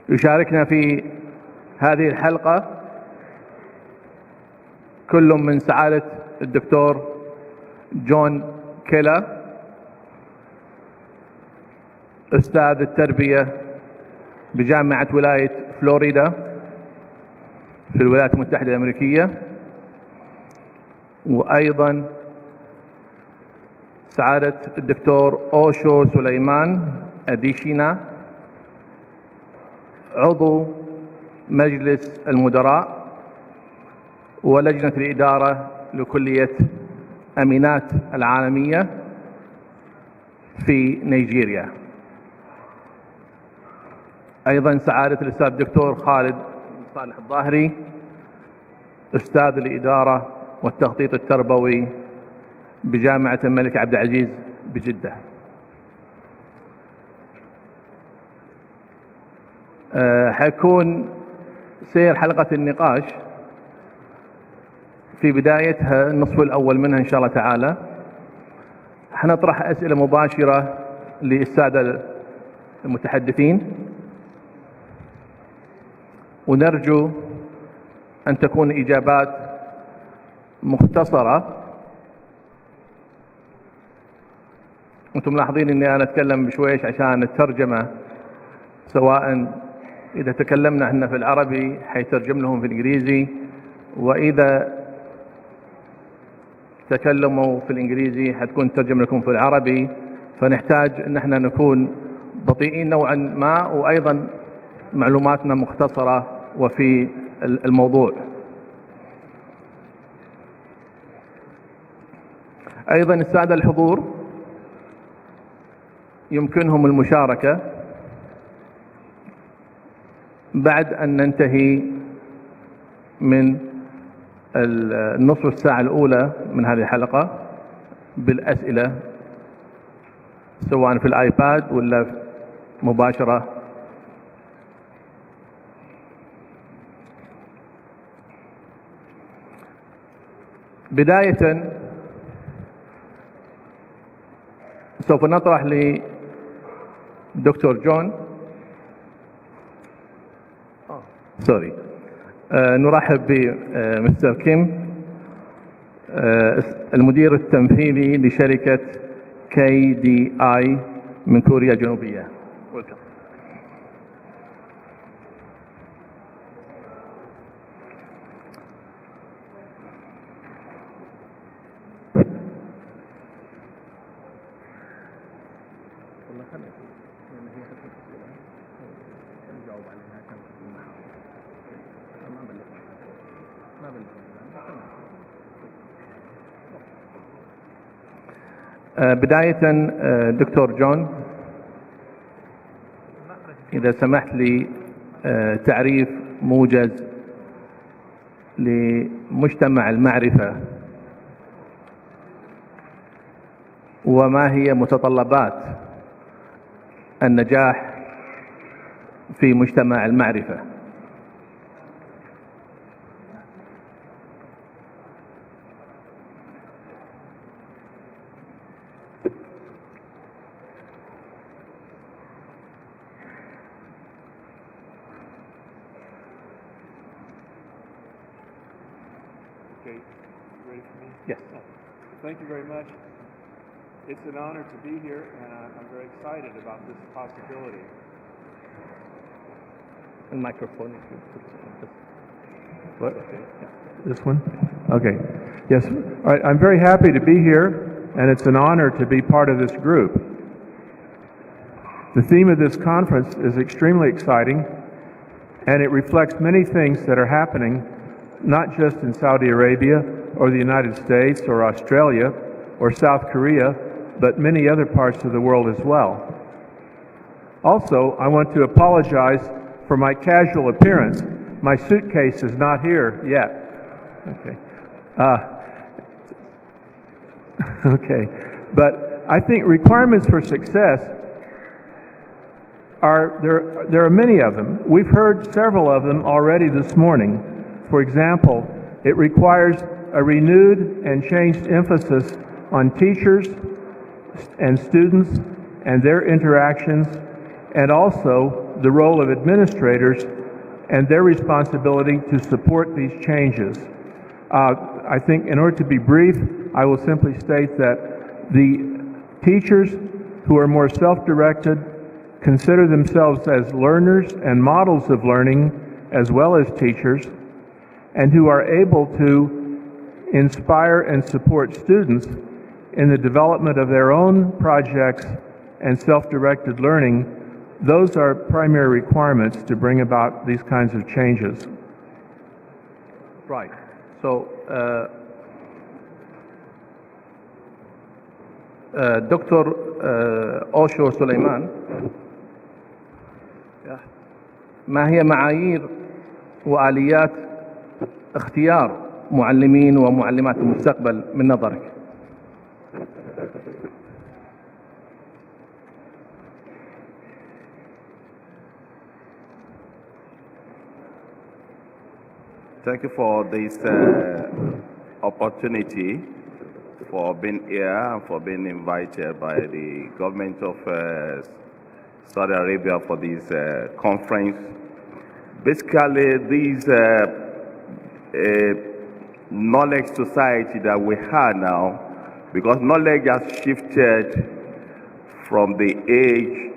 يشاركنا في هذه الحلقة كل من سعادة الدكتور جون كيلا أستاذ التربية بجامعة ولاية فلوريدا في الولايات المتحدة الأمريكية، وأيضا سعادة الدكتور أوشو سليمان أديشينا عضو مجلس المدراء ولجنة الإدارة لكلية أمينات العالمية في نيجيريا. أيضا سعادة الأستاذ الدكتور خالد صالح الظاهري أستاذ الإدارة والتخطيط التربوي بجامعة الملك عبد العزيز بجدة. حيكون سير حلقة النقاش في بدايتها النصف الأول منها إن شاء الله تعالى حنطرح أسئلة مباشرة للسادة المتحدثين، ونرجو أن تكون إجابات مختصرة. أنتم ملاحظين أني أنا أتكلم بشويش عشان الترجمة، سواء إذا تكلمنا احنا في العربي حيترجم لهم في الإنجليزي، وإذا تكلموا في الإنجليزي حتكون ترجم لكم في العربي، فنحتاج أن احنا نكون بطيئين نوعا ما، وأيضا معلوماتنا مختصرة وفي الموضوع. أيضا السادة الحضور يمكنهم المشاركة بعد أن ننتهي من النصف ساعة الأولى من هذه الحلقة بالأسئلة، سواء في الآيباد ولا مباشرة. بداية سوف نطرح لدكتور جون نرحب بمستر كيم المدير التنفيذي لشركة KDI من كوريا الجنوبية. بداية دكتور جون، إذا سمحت لي تعريف موجز لمجتمع المعرفة، وما هي متطلبات النجاح في مجتمع المعرفة. Yes. Thank you very much. It's an honor to be here, and I'm very excited about this possibility. The microphone. What? This one? Okay. Yes. All right. I'm very happy to be here, and it's an honor to be part of this group. The theme of this conference is extremely exciting, and it reflects many things that are happening, not just in Saudi Arabia or the United States or Australia or South Korea, but many other parts of the world as well. Also, I want to apologize for my casual appearance. My suitcase is not here yet. Okay. Okay. But I think requirements for success there are many of them. We've heard several of them already this morning. For example, it requires a renewed and changed emphasis on teachers and students and their interactions, and also the role of administrators and their responsibility to support these changes. I think in order to be brief, I will simply state that the teachers who are more self-directed consider themselves as learners and models of learning as well as teachers, and who are able to inspire and support students in the development of their own projects and self-directed learning. Those are primary requirements to bring about these kinds of changes. Right. So, دكتور أوشو سليمان، ما هي معايير وآليات اختيار معلمين ومعلمات المستقبل من نظرك؟ Thank you for this opportunity, for being here and for being invited by the government of Saudi Arabia for this conference. Basically, this knowledge society that we have now, because knowledge has shifted from the age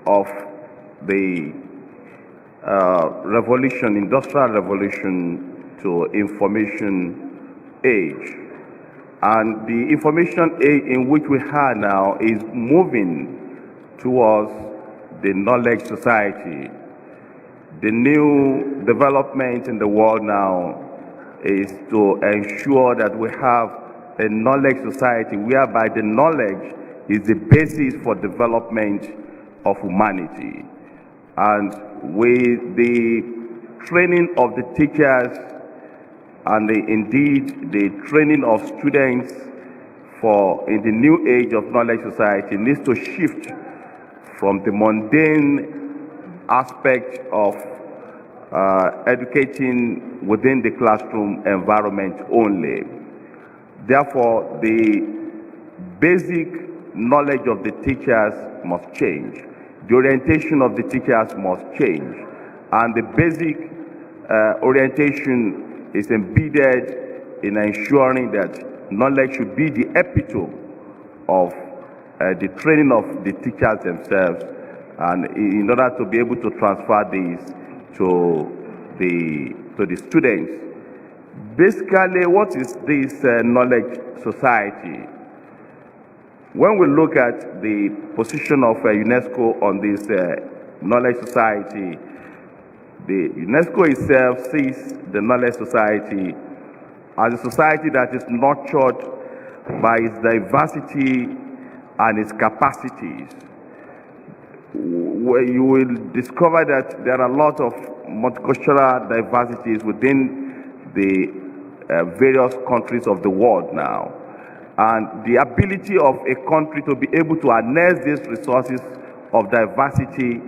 of the revolution, industrial revolution, to information age. And the information age in which we are now is moving towards the knowledge society. The new development in the world now is to ensure that we have a knowledge society whereby the knowledge is the basis for development of humanity. And with the training of the teachers and indeed the training of students in the new age of knowledge society needs to shift from the mundane aspect of educating within the classroom environment only. Therefore, the basic knowledge of the teachers must change. The orientation of the teachers must change. And the basic orientation is embedded in ensuring that knowledge should be the epitome of the training of the teachers themselves, and in order to be able to transfer these to the students. Basically, what is this knowledge society? When we look at the position of UNESCO on this knowledge society, the UNESCO itself sees the knowledge society as a society that is nurtured by its diversity and its capacities. Where you will discover that there are a lot of multicultural diversities within the various countries of the world now. And the ability of a country to be able to harness these resources of diversity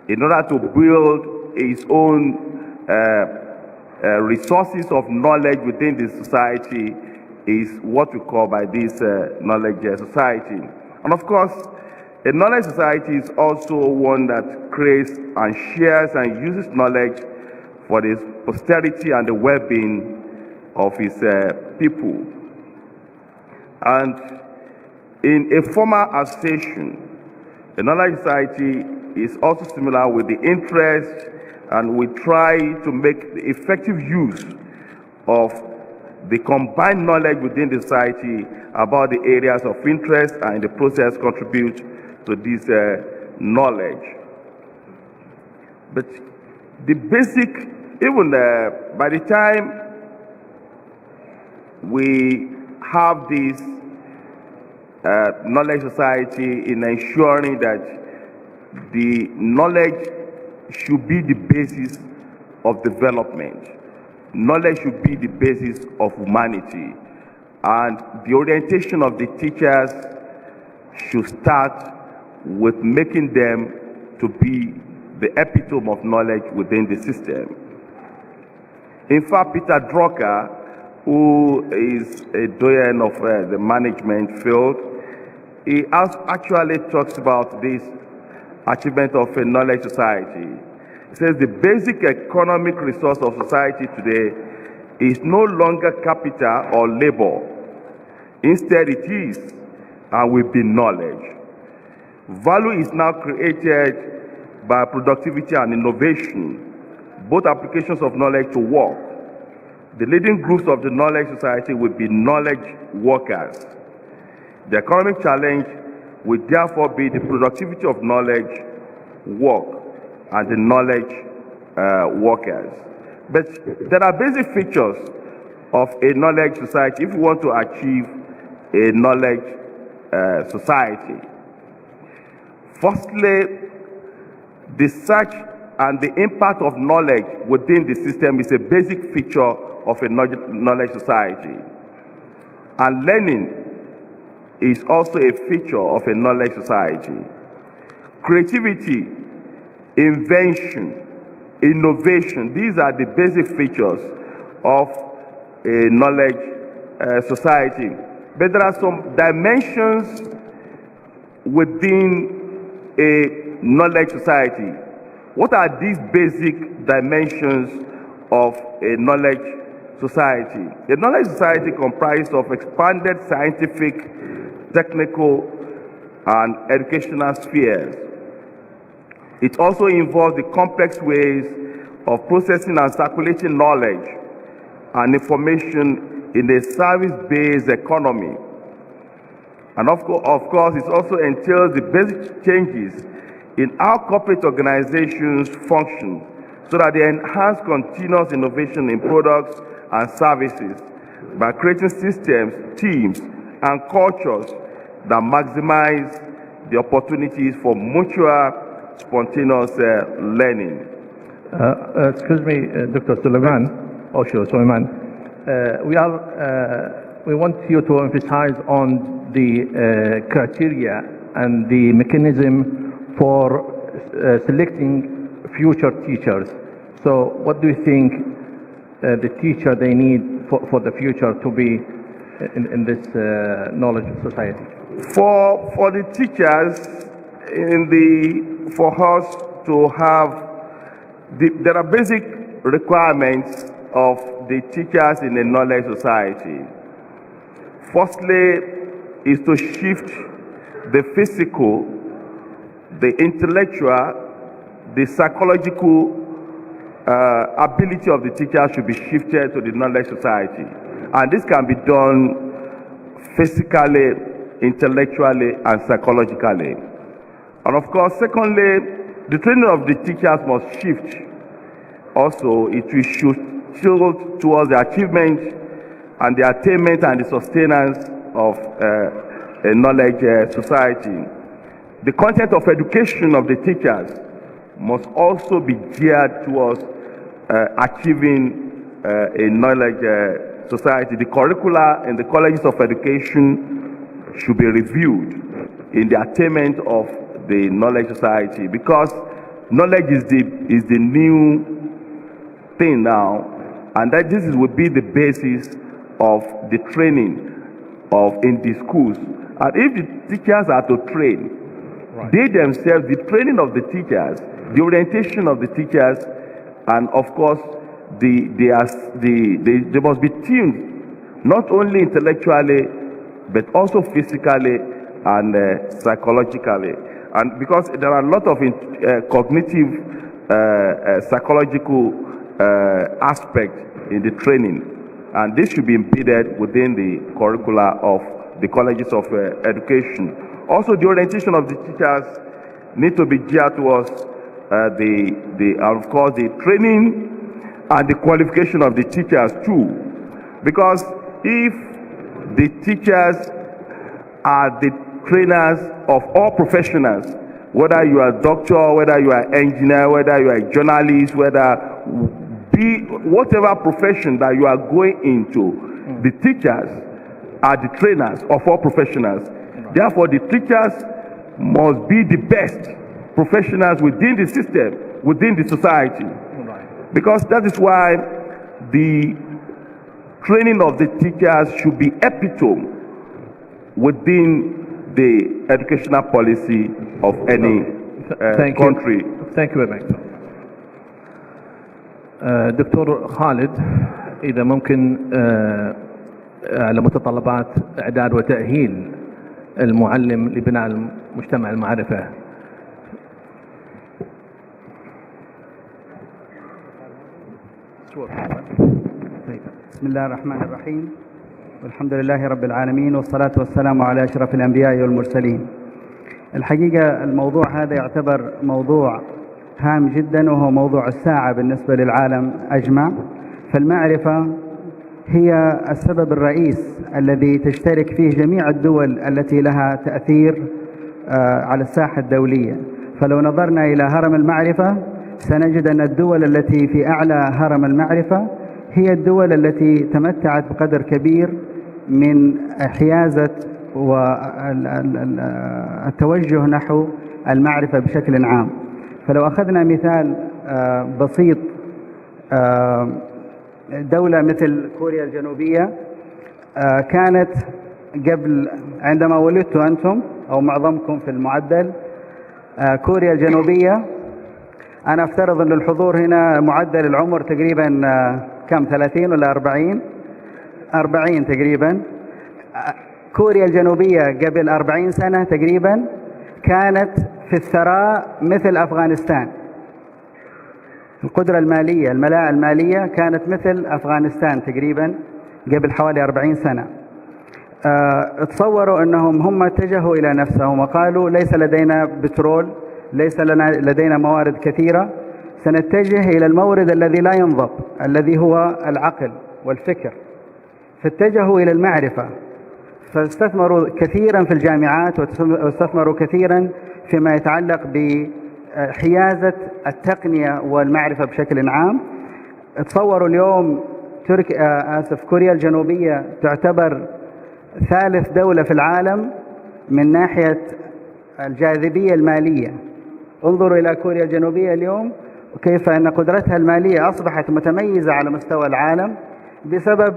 in order to build its own resources of knowledge within the society is what we call by this knowledge society. And of course, a knowledge society is also one that creates and shares and uses knowledge for the posterity and the well-being of its people. And in a formal association, a knowledge society is also similar with the interest, and we try to make the effective use of the combined knowledge within the society about the areas of interest, and in the process contribute to this knowledge. But the basic, even by the time we have this knowledge society in ensuring that the knowledge should be the basis of development. Knowledge should be the basis of humanity. And the orientation of the teachers should start with making them to be the epitome of knowledge within the system. In fact, Peter Drucker, who is a doyen of the management field, he actually talks about this achievement of a knowledge society. He says the basic economic resource of society today is no longer capital or labor. Instead, it is and will be knowledge. Value is now created by productivity and innovation, both applications of knowledge to work. The leading groups of the knowledge society will be knowledge workers. The economic challenge will therefore be the productivity of knowledge work and the knowledge workers. But there are basic features of a knowledge society if you want to achieve a knowledge society. Firstly, the search and the impact of knowledge within the system is a basic feature of a knowledge society. And learning is also a feature of a knowledge society. Creativity, invention, innovation, these are the basic features of a knowledge society. But there are some dimensions within a knowledge society. What are these basic dimensions of a knowledge society? A knowledge society comprises of expanded scientific, technical, and educational spheres. It also involves the complex ways of processing and circulating knowledge and information in a service-based economy. And of course, it also entails the basic changes in how corporate organizations function so that they enhance continuous innovation in products and services by creating systems, teams, and cultures that maximize the opportunities for mutual spontaneous learning. Excuse me, Dr. Suleiman, Suleiman. We want you to emphasize on the criteria and the mechanism for selecting future teachers. So what do you think the teacher they need for the future to be in this knowledge society? For the teachers, for us to have, there are basic requirements of the teachers in a knowledge society. Firstly, is to shift the physical, the intellectual, the psychological ability of the teacher should be shifted to the knowledge society. And this can be done physically, intellectually, and psychologically. And of course, secondly, the training of the teachers must shift. Also, it should tilt towards the achievement and the attainment and the sustenance of a knowledge society. The content of education of the teachers must also be geared towards achieving a knowledge society. The curricula in the colleges of education should be reviewed in the attainment of the knowledge society, because knowledge is the new thing now, and that this will be the basis of the training in the schools. And if the teachers are to train, right, they themselves, the training of the teachers, the orientation of the teachers, and of course, they must be tuned not only intellectually but also physically and psychologically. And because there are a lot of cognitive, psychological aspects in the training, and this should be embedded within the curricula of the colleges of education. Also, the orientation of the teachers need to be geared towards of course, the training and the qualification of the teachers too. Because if the teachers are the trainers of all professionals, whether you are a doctor, whether you are an engineer, whether you are a journalist, whatever profession that you are going into, the teachers are the trainers of all professionals. Right. Therefore, the teachers must be the best professionals within the system, within the society. Right. Because that is why the training of the teachers should be epitome within the educational policy of any country. Thank you very much. Dr. Khalid, إذا ممكن على متطلبات إعداد وتأهيل المعلم لبناء مجتمع المعرفة. بسم الله الرحمن الرحيم، والحمد لله رب العالمين، والصلاة والسلام على أشرف الأنبياء والمرسلين. الحقيقة الموضوع هذا يعتبر موضوع هام جدا، وهو موضوع الساعة بالنسبة للعالم أجمع. فالمعرفة هي السبب الرئيس الذي تشترك فيه جميع الدول التي لها تأثير على الساحة الدولية. فلو نظرنا إلى هرم المعرفة سنجد أن الدول التي في أعلى هرم المعرفة هي الدول التي تمتعت بقدر كبير من حيازة والتوجه نحو المعرفة بشكل عام. فلو أخذنا مثال بسيط، دولة مثل كوريا الجنوبية كانت قبل عندما ولدتوا أنتم أو معظمكم في المعدل، كوريا الجنوبية أنا أفترض أن الحضور هنا معدل العمر تقريبا كم، 30 ولا 40 تقريبا. كوريا الجنوبية قبل 40 سنة تقريبا كانت في الثراء مثل أفغانستان. القدرة المالية، الملاءة المالية كانت مثل أفغانستان تقريبا قبل حوالي 40 سنة. تصوروا أنهم هم اتجهوا إلى نفسهم وقالوا ليس لدينا بترول، ليس لدينا موارد كثيرة، سنتجه إلى المورد الذي لا ينضب الذي هو العقل والفكر. فاتجهوا إلى المعرفة، فاستثمروا كثيرا في الجامعات واستثمروا كثيرا فيما يتعلق بحيازة التقنية والمعرفة بشكل عام. تصوروا اليوم كوريا الجنوبية تعتبر ثالث دولة في العالم من ناحية الجاذبية المالية. انظروا إلى كوريا الجنوبية اليوم وكيف أن قدرتها المالية أصبحت متميزة على مستوى العالم بسبب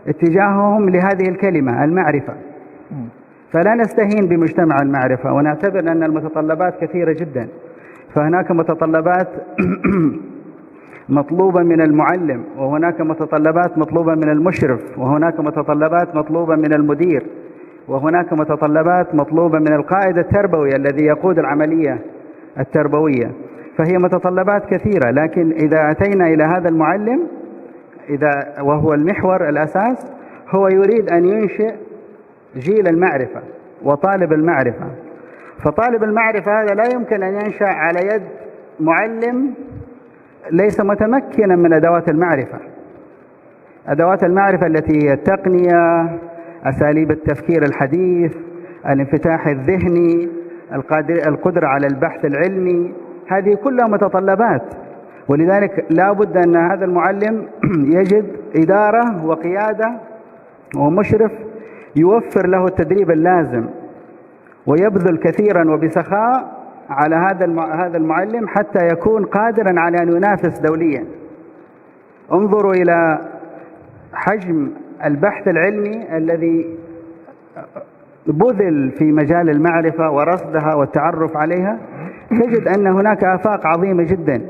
اتجاههم لهذه الكلمة المعرفة. فلا نستهين بمجتمع المعرفة، ونعتبر أن المتطلبات كثيرة جدا. فهناك متطلبات مطلوبة من المعلم، وهناك متطلبات مطلوبة من المشرف، وهناك متطلبات مطلوبة من المدير، وهناك متطلبات مطلوبة من القائد التربوي الذي يقود العملية التربوية. فهي متطلبات كثيرة، لكن إذا أتينا إلى هذا المعلم وهو المحور الأساس، هو يريد أن ينشئ جيل المعرفة وطالب المعرفة. فطالب المعرفة هذا لا يمكن أن ينشأ على يد معلم ليس متمكنا من أدوات المعرفة. أدوات المعرفة التي هي التقنية، أساليب التفكير الحديث، الانفتاح الذهني، القدرة على البحث العلمي، هذه كلها متطلبات. ولذلك لا بد أن هذا المعلم يجد إدارة وقيادة ومشرف يوفر له التدريب اللازم، ويبذل كثيرا وبسخاء على هذا المعلم حتى يكون قادرا على أن ينافس دوليا. انظروا إلى حجم البحث العلمي الذي بذل في مجال المعرفة ورصدها والتعرف عليها. تجد أن هناك آفاق عظيمة جدا،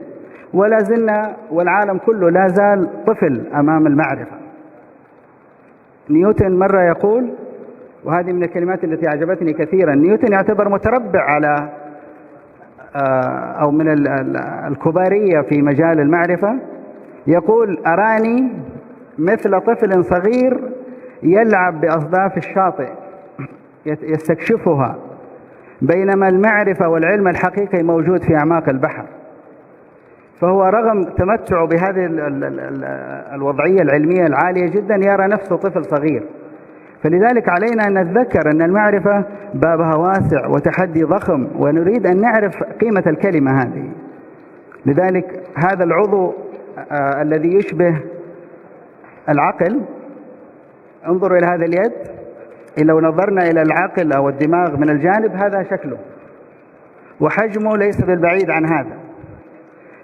ولا زلنا والعالم كله لا زال طفل أمام المعرفة. نيوتن مرة يقول، وهذه من الكلمات التي أعجبتني كثيرا، نيوتن يعتبر متربع على أو من الكبارية في مجال المعرفة، يقول: أراني مثل طفل صغير يلعب بأصداف الشاطئ يستكشفها، بينما المعرفة والعلم الحقيقي موجود في أعماق البحر. فهو رغم تمتعه بهذه الوضعية العلمية العالية جدا يرى نفسه طفل صغير. فلذلك علينا أن نتذكر أن المعرفة بابها واسع وتحدي ضخم، ونريد أن نعرف قيمة الكلمة هذه. لذلك هذا العضو الذي يشبه العقل، انظروا إلى هذا اليد، لو نظرنا إلى العقل أو الدماغ من الجانب هذا شكله، وحجمه ليس بالبعيد عن هذا،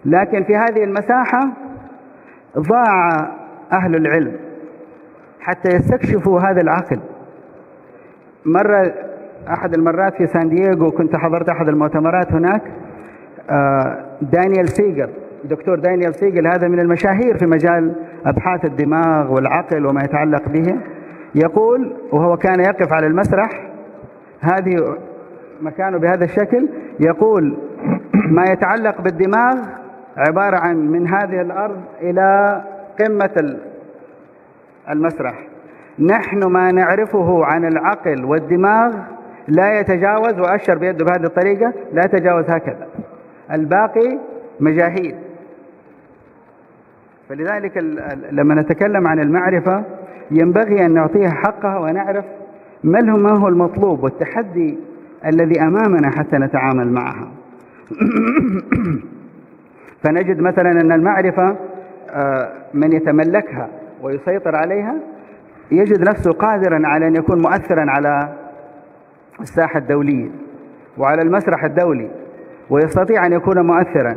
لكن في هذه المساحة ضاع أهل العلم حتى يستكشفوا هذا العقل. مرة أحد المرات في سان دييغو كنت حضرت أحد المؤتمرات هناك، دانيال سيغل، دكتور دانيال سيغل، هذا من المشاهير في مجال أبحاث الدماغ والعقل وما يتعلق به، يقول وهو كان يقف على المسرح، هذه مكانه بهذا الشكل، يقول ما يتعلق بالدماغ عبارة عن من هذه الأرض إلى قمة المسرح. نحن ما نعرفه عن العقل والدماغ لا يتجاوز، وأشر بيده بهذه الطريقة، لا يتجاوز هكذا، الباقي مجاهيل. فلذلك لما نتكلم عن المعرفة ينبغي أن نعطيها حقها ونعرف ما هو المطلوب والتحدي الذي أمامنا حتى نتعامل معها. فنجد مثلا أن المعرفة من يتملكها ويسيطر عليها يجد نفسه قادرا على أن يكون مؤثرا على الساحة الدولية وعلى المسرح الدولي، ويستطيع أن يكون مؤثرا.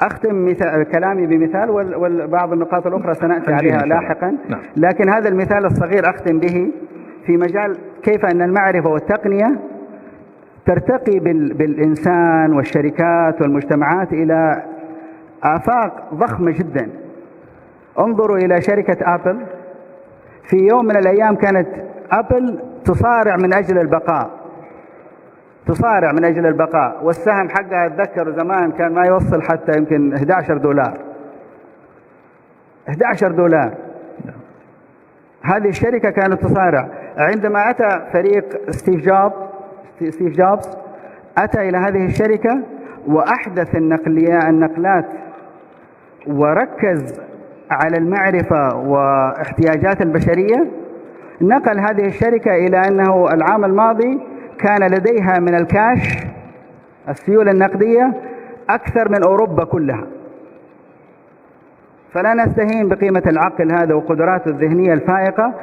أختم كلامي بمثال، وبعض النقاط الأخرى سنأتي عليها لاحقا، لكن هذا المثال الصغير أختم به في مجال كيف أن المعرفة والتقنية ترتقي بالإنسان والشركات والمجتمعات إلى آفاق ضخمة جدا. انظروا إلى شركة أبل، في يوم من الأيام كانت أبل تصارع من أجل البقاء، والسهم حقها أتذكر زمان كان ما يوصل حتى يمكن $11. هذه الشركة كانت تصارع. عندما أتى فريق ستيف جوبز أتى إلى هذه الشركة وأحدث النقلات وركز على المعرفة واحتياجات البشرية، نقل هذه الشركة إلى أنه العام الماضي كان لديها من الكاش السيولة النقدية أكثر من أوروبا كلها. فلا نستهين بقيمة العقل هذا وقدراته الذهنية الفائقة،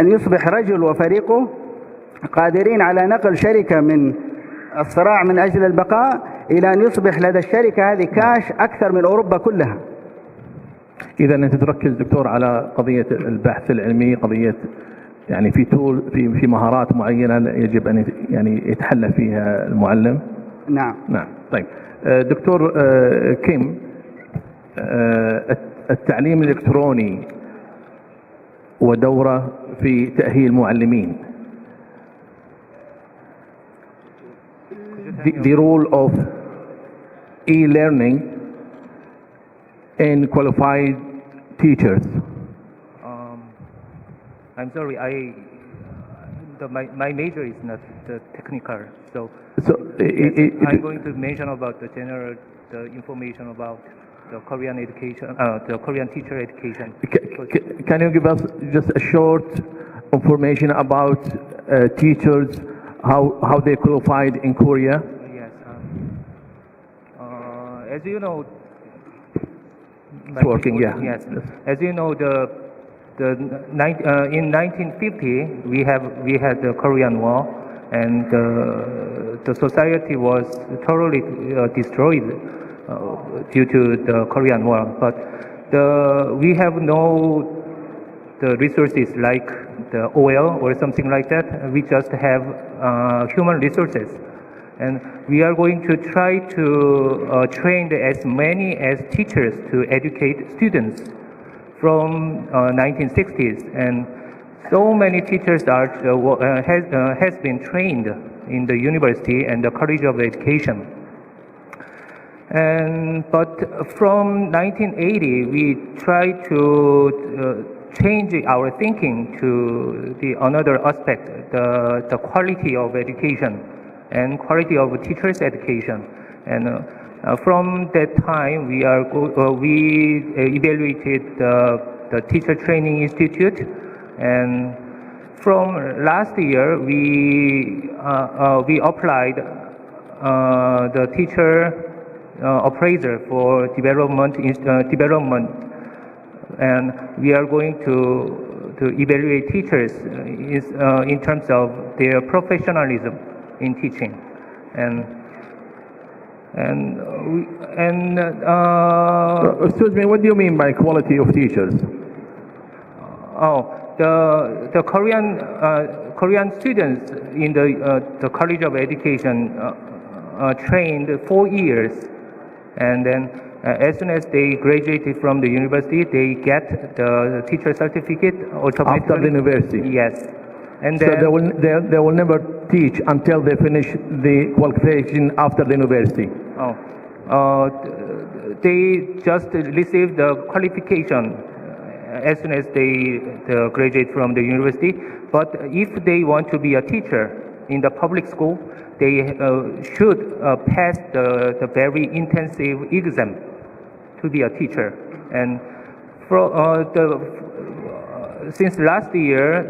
أن يصبح رجل وفريقه قادرين على نقل شركة من الصراع من أجل البقاء إلى أن يصبح لدى الشركة هذه كاش أكثر من أوروبا كلها. إذا أنت تركز دكتور على قضية البحث العلمي، قضية يعني في مهارات معينة يجب أن يعني يتحلى فيها المعلم. نعم. طيب دكتور كيم، التعليم الإلكتروني ودوره في تأهيل معلمين. The role of e-learning in qualified teachers. I'm sorry, my major is not the technical, so I'm going to mention about the general information about the Korean education, the Korean teacher education. Can you give us just a short information about teachers, how they qualified in Korea? Yes. As you know, it's working. Yeah. Yes. As you know, in 1950 we had the Korean War, and the society was thoroughly destroyed due to the Korean War. But we have the resources like the oil or something like that. We just have human resources, and we are going to try to train as many as teachers to educate students from 1960s, and so many teachers has been trained in the university and the College of Education. But from 1980, we try to change our thinking to the another aspect, the quality of education and quality of teachers' education. And from that time, we evaluated the Teacher Training Institute, and from last year we applied the teacher appraiser for development, and we are going to evaluate teachers in terms of their professionalism in teaching, excuse me, what do you mean by quality of teachers? The Korean students in the College of Education trained 4 years, and then As soon as they graduated from the university, they get the teacher certificate automatically. After the university? Yes. And So then, they will never teach until they finish the qualification after the university? they just receive the qualification as soon as they graduate from the university. But if they want to be a teacher in the public school, they should pass the very intensive exam to be a teacher. And since last year,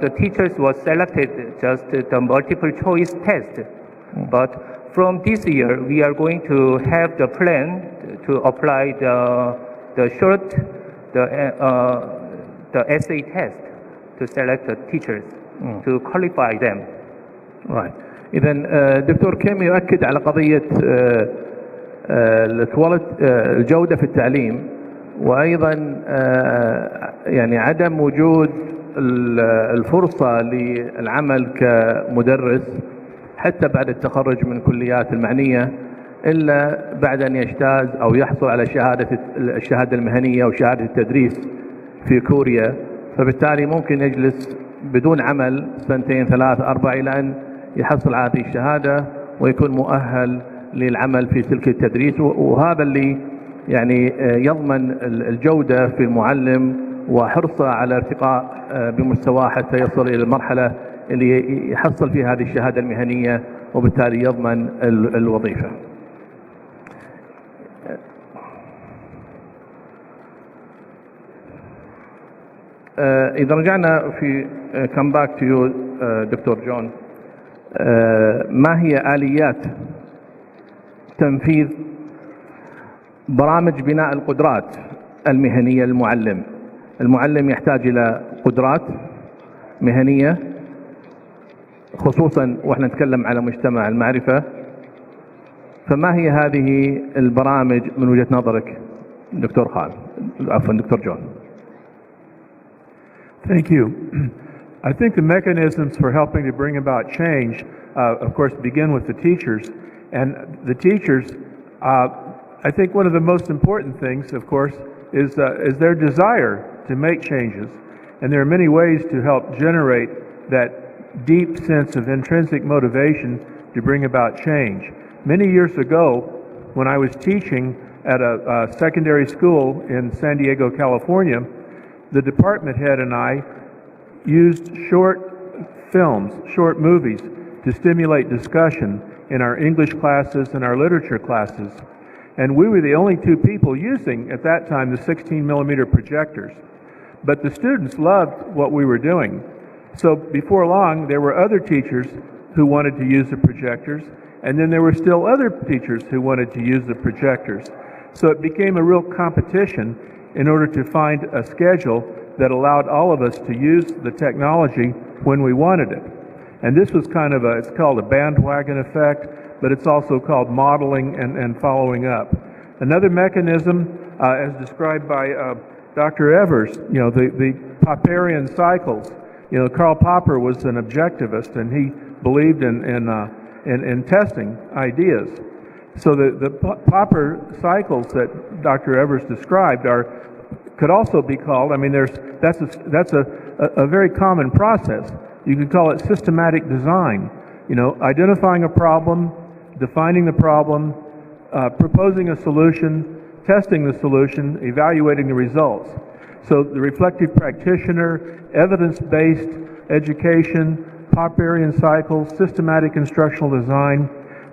the teachers was selected just the multiple choice test. But from this year, we are going to have the plan to apply the short, the essay test to select the teachers, to qualify them. Right. إذا دكتور كيم يؤكد على قضية الجودة في التعليم، وأيضا يعني عدم وجود الفرصة للعمل كمدرس حتى بعد التخرج من الكليات المعنية إلا بعد أن يجتاز أو يحصل على الشهادة المهنية أو شهادة التدريس في كوريا. فبالتالي ممكن يجلس بدون عمل 2 3 4 إلى أن يحصل هذه الشهادة ويكون مؤهل للعمل في سلك التدريس. وهذا اللي يعني يضمن الجودة في المعلم وحرصه على ارتقاء بمستواه حتى يصل إلى المرحلة اللي يحصل فيها هذه الشهادة المهنية وبالتالي يضمن الوظيفة. إذا رجعنا في come back to you دكتور جون، ما هي آليات تنفيذ برامج بناء القدرات المهنية للمعلم؟ المعلم يحتاج إلى قدرات مهنية خصوصا واحنا نتكلم على مجتمع المعرفة. فما هي هذه البرامج من وجهة نظرك دكتور خالد؟ عفوا دكتور جون. Thank you. I think the mechanisms for helping to bring about change, of course, begin with the teachers. And the teachers, I think one of the most important things, of course, is their desire to make changes. And there are many ways to help generate that deep sense of intrinsic motivation to bring about change. Many years ago, when I was teaching at a secondary school in San Diego, California, the department head and I used short films, short movies, to stimulate discussion in our English classes and our literature classes. And we were the only two people using, at that time, the 16mm projectors. But the students loved what we were doing. So before long, there were other teachers who wanted to use the projectors, and then there were still other teachers who wanted to use the projectors. So it became a real competition in order to find a schedule that allowed all of us to use the technology when we wanted it. And this was kind of it's called a bandwagon effect, but it's also called modeling and following up. Another mechanism, as described by Dr. Evers, the Popperian cycles. Karl Popper was an objectivist, and he believed in testing ideas. So the Popper cycles that Dr. Evers described could also be called, that's a very common process. You could call it systematic design. Identifying a problem, defining the problem, proposing a solution, testing the solution, evaluating the results. So the reflective practitioner, evidence-based education, Popperian cycles, systematic instructional design.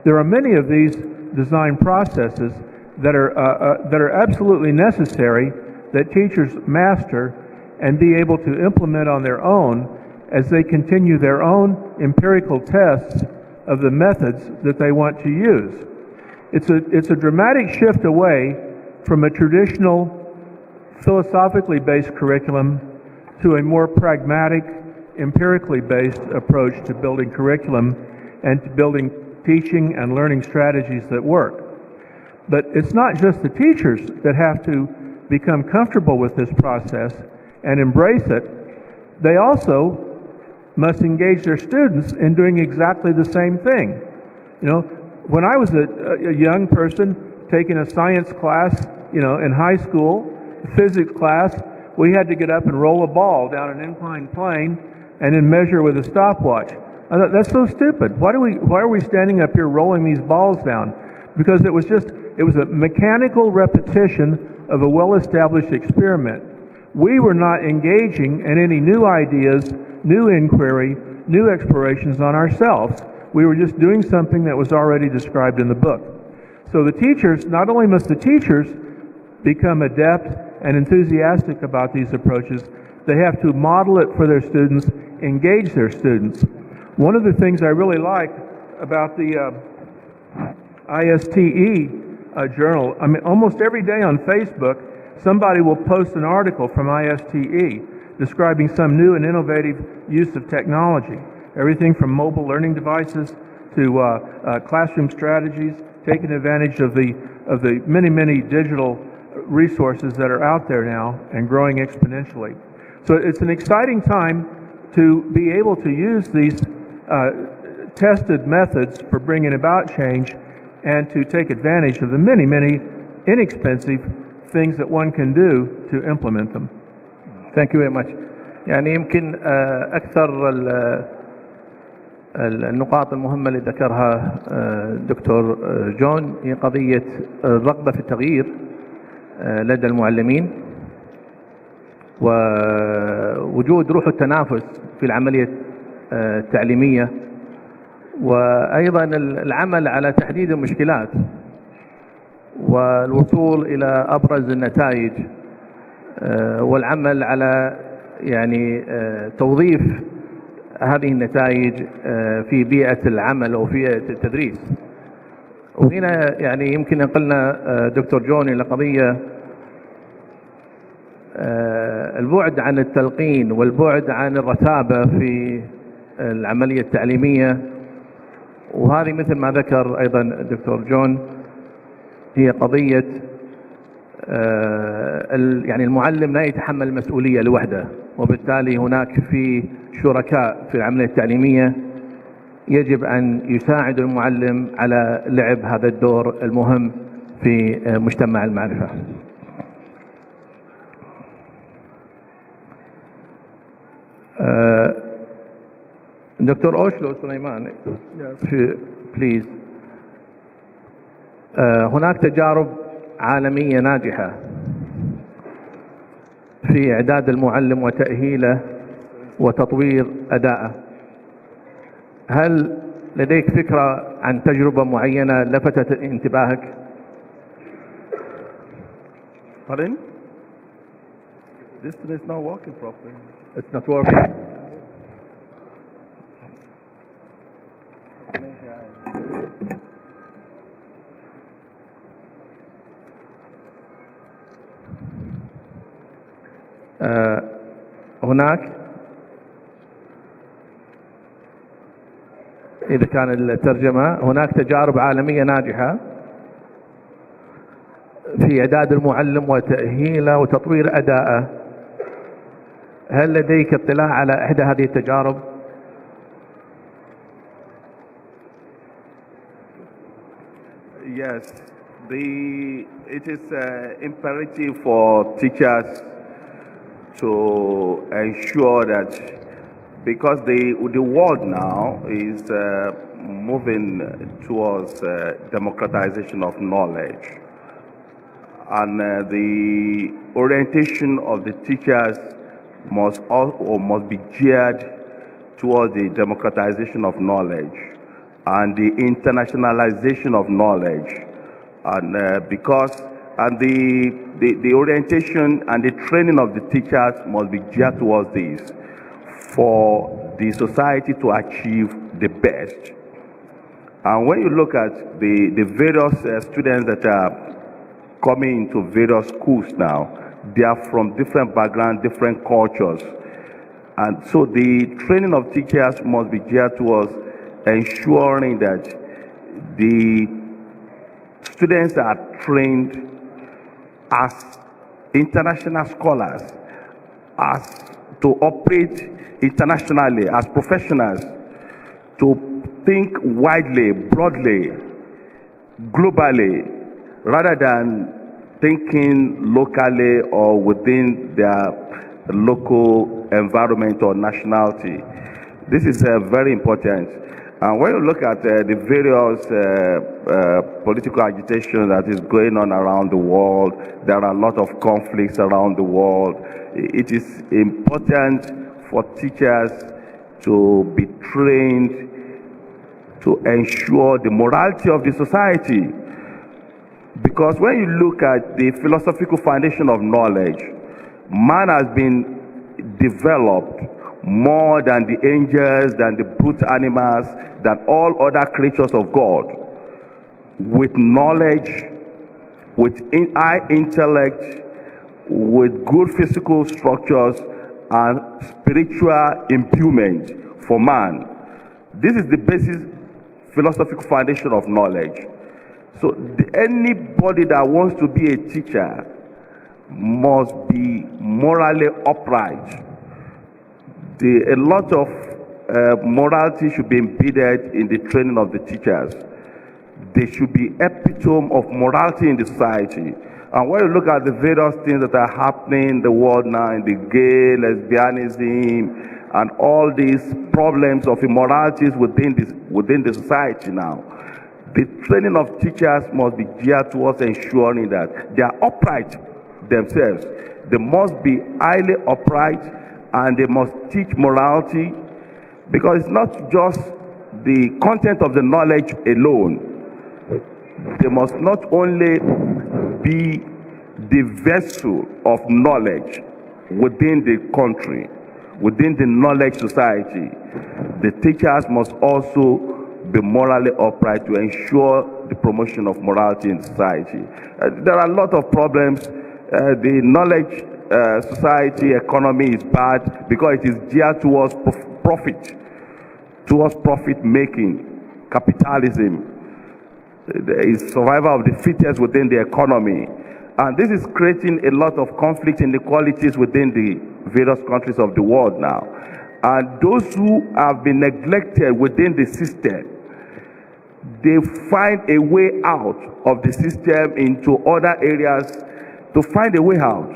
There are many of these design processes that are absolutely necessary that teachers master and be able to implement on their own as they continue their own empirical tests of the methods that they want to use. It's a dramatic shift away from a traditional philosophically based curriculum to a more pragmatic, empirically based approach to building curriculum and to building teaching and learning strategies that work. But it's not just the teachers that have to become comfortable with this process and embrace it. They also must engage their students in doing exactly the same thing. When I was a young person, taking a science class, in high school, physics class, we had to get up and roll a ball down an inclined plane and then measure with a stopwatch. I thought, that's so stupid. Why are we standing up here rolling these balls down? Because it was a mechanical repetition of a well-established experiment. We were not engaging in any new ideas, new inquiry, new explorations on ourselves. We were just doing something that was already described in the book. So the teachers, not only must the teachers become adept and enthusiastic about these approaches, they have to model it for their students, engage their students. One of the things I really like about the ISTE journal, almost every day on Facebook, somebody will post an article from ISTE describing some new and innovative use of technology. Everything from mobile learning devices to classroom strategies, taking advantage of the many digital resources that are out there now and growing exponentially. So it's an exciting time to be able to use these tested methods for bringing about change and to take advantage of the many inexpensive things that one can do to implement them. Thank you very much. يعني يمكن أكثر النقاط المهمة اللي ذكرها دكتور جون هي قضية الرغبة في التغيير لدى المعلمين ووجود روح التنافس في العملية التعليمية وأيضا العمل على تحديد المشكلات والوصول إلى أبرز النتائج والعمل على توظيف هذه النتائج في بيئة العمل أو في بيئة التدريس. وهنا يمكن ينقلنا دكتور جون إلى قضية البعد عن التلقين والبعد عن الرتابة في العملية التعليمية، وهذه مثل ما ذكر أيضا دكتور جون هي قضية المعلم لا يتحمل المسؤولية لوحده، وبالتالي هناك في شركاء في العملية التعليمية يجب أن يساعدوا المعلم على لعب هذا الدور المهم في مجتمع المعرفة. دكتور أوشلو سليمان بليز. هناك تجارب عالمية ناجحة في إعداد المعلم وتأهيله وتطوير أدائه. هل لديك فكرة عن تجربة معينة لفتت انتباهك؟ Pardon? This thing is not working properly. It's not working. هناك إذا كان الترجمة هناك تجارب عالمية ناجحة في إعداد المعلم وتأهيله وتطوير أدائه. هل لديك اطلاع على إحدى هذه التجارب؟ Yes, it is imperative for teachers to ensure that, because the world now is moving towards democratization of knowledge, and the orientation of the teachers must be geared towards the democratization of knowledge and the internationalization of knowledge, and the orientation and the training of the teachers must be geared towards this for the society to achieve the best. And when you look at the various students that are coming into various schools now, they are from different backgrounds, different cultures. And so the training of teachers must be geared towards ensuring that the students are trained as international scholars, as to operate internationally as professionals, to think widely, broadly, globally, rather than thinking locally or within their local environment or nationality. This is very important. And when you look at the various political agitation that is going on around the world, there are a lot of conflicts around the world. It is important for teachers to be trained to ensure the morality of the society. Because when you look at the philosophical foundation of knowledge, man has been developed more than the angels, than the brute animals, than all other creatures of God, with knowledge, with high intellect, with good physical structures, and spiritual imbuement for man. This is the basis philosophical foundation of knowledge. So anybody that wants to be a teacher must be morally upright. A lot of morality should be embedded in the training of the teachers. They should be epitome of morality in the society. And when you look at the various things that are happening in the world now, in the gay, lesbianism, and all these problems of immoralities within the society now, the training of teachers must be geared towards ensuring that they are upright themselves. They must be highly upright, and they must teach morality, because it's not just the content of the knowledge alone. They must not only be the vessel of knowledge within the country, within the knowledge society. The teachers must also be morally upright to ensure the promotion of morality in society. There are a lot of problems. The knowledge society economy is bad because it is geared towards profit making, capitalism. There is survival of the fittest within the economy, and this is creating a lot of conflict inequalities within the various countries of the world now. And those who have been neglected within the system, they find a way out of the system into other areas to find a way out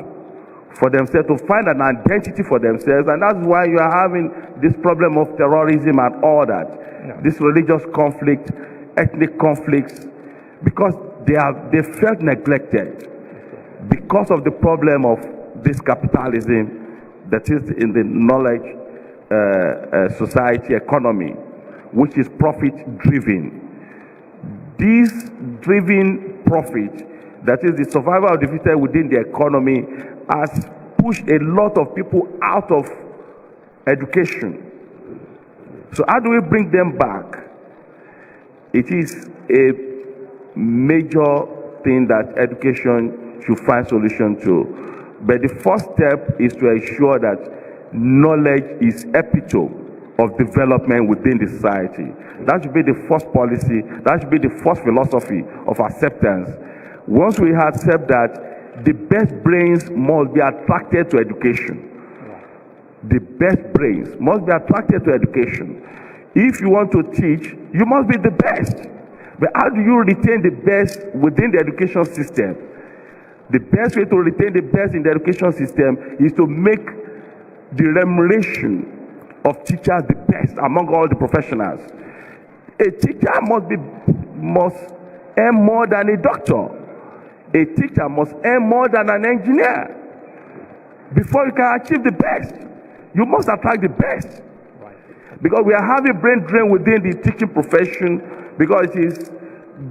for themselves, to find an identity for themselves. And that's why you are having this problem of terrorism and all that, this religious conflict, ethnic conflicts, because they felt neglected because of the problem of this capitalism that is in the knowledge society economy, which is profit driven. This driven profit, that is the survival of the fittest within the economy, has pushed a lot of people out of education. So how do we bring them back? It is a major thing that education should find solution to. But the first step is to ensure that knowledge is epitome of development within the society. That should be the first policy, that should be the first philosophy of acceptance. Once we accept that, the best brains must be attracted to education. The best brains must be attracted to education. If you want to teach, you must be the best. But how do you retain the best within the education system? The best way to retain the best in the education system is to make the remuneration of teachers the best among all the professionals. A teacher must earn more than a doctor. A teacher must earn more than an engineer. Before you can achieve the best, you must attract the best. Because we are having brain drain within the teaching profession, because it is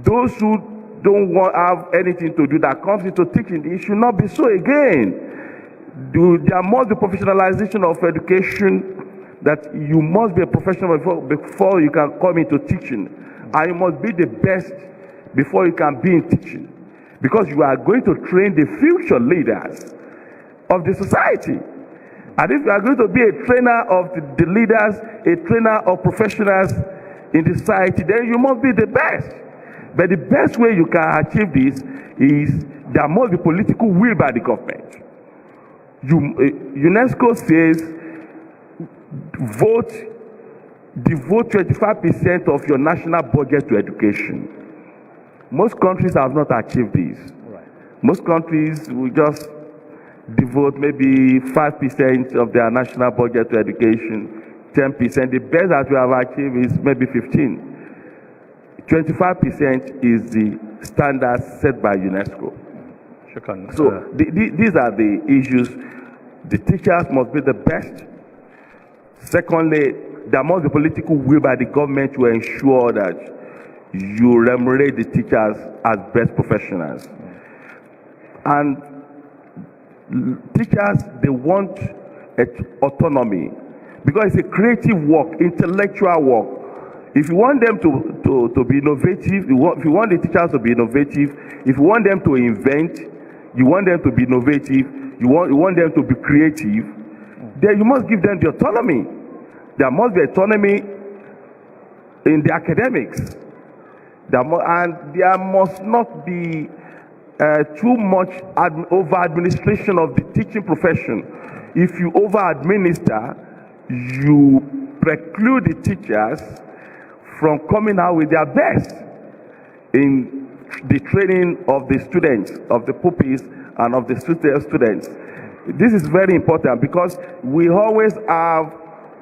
those who don't have anything to do that comes into teaching. It should not be so again. There must be professionalization of education, that you must be a professional before you can come into teaching. And you must be the best before you can be in teaching. Because you are going to train the future leaders of the society. And if you are going to be a trainer of the leaders, a trainer of professionals in the society, then you must be the best. But the best way you can achieve this is there must be political will by the government. UNESCO says, devote 25% of your national budget to education. Most countries have not achieved this. Right. Most countries will just devote maybe 5% of their national budget to education, 10%. The best that we have achieved is maybe 15. 25% is the standard set by UNESCO. So these are the issues. The teachers must be the best. Secondly, there must be political will by the government to ensure that you remunerate the teachers as best professionals. And teachers, they want autonomy because it's a creative work, intellectual work. If you want them to be innovative, if you want the teachers to be innovative, if you want them to invent, you want them to be innovative, you want them to be creative, then you must give them the autonomy. There must be autonomy in the academics. And there must not be too much over-administration of the teaching profession. If you over-administer, you preclude the teachers from coming out with their best in the training of the students, of the pupils, and of the students. This is very important because we always have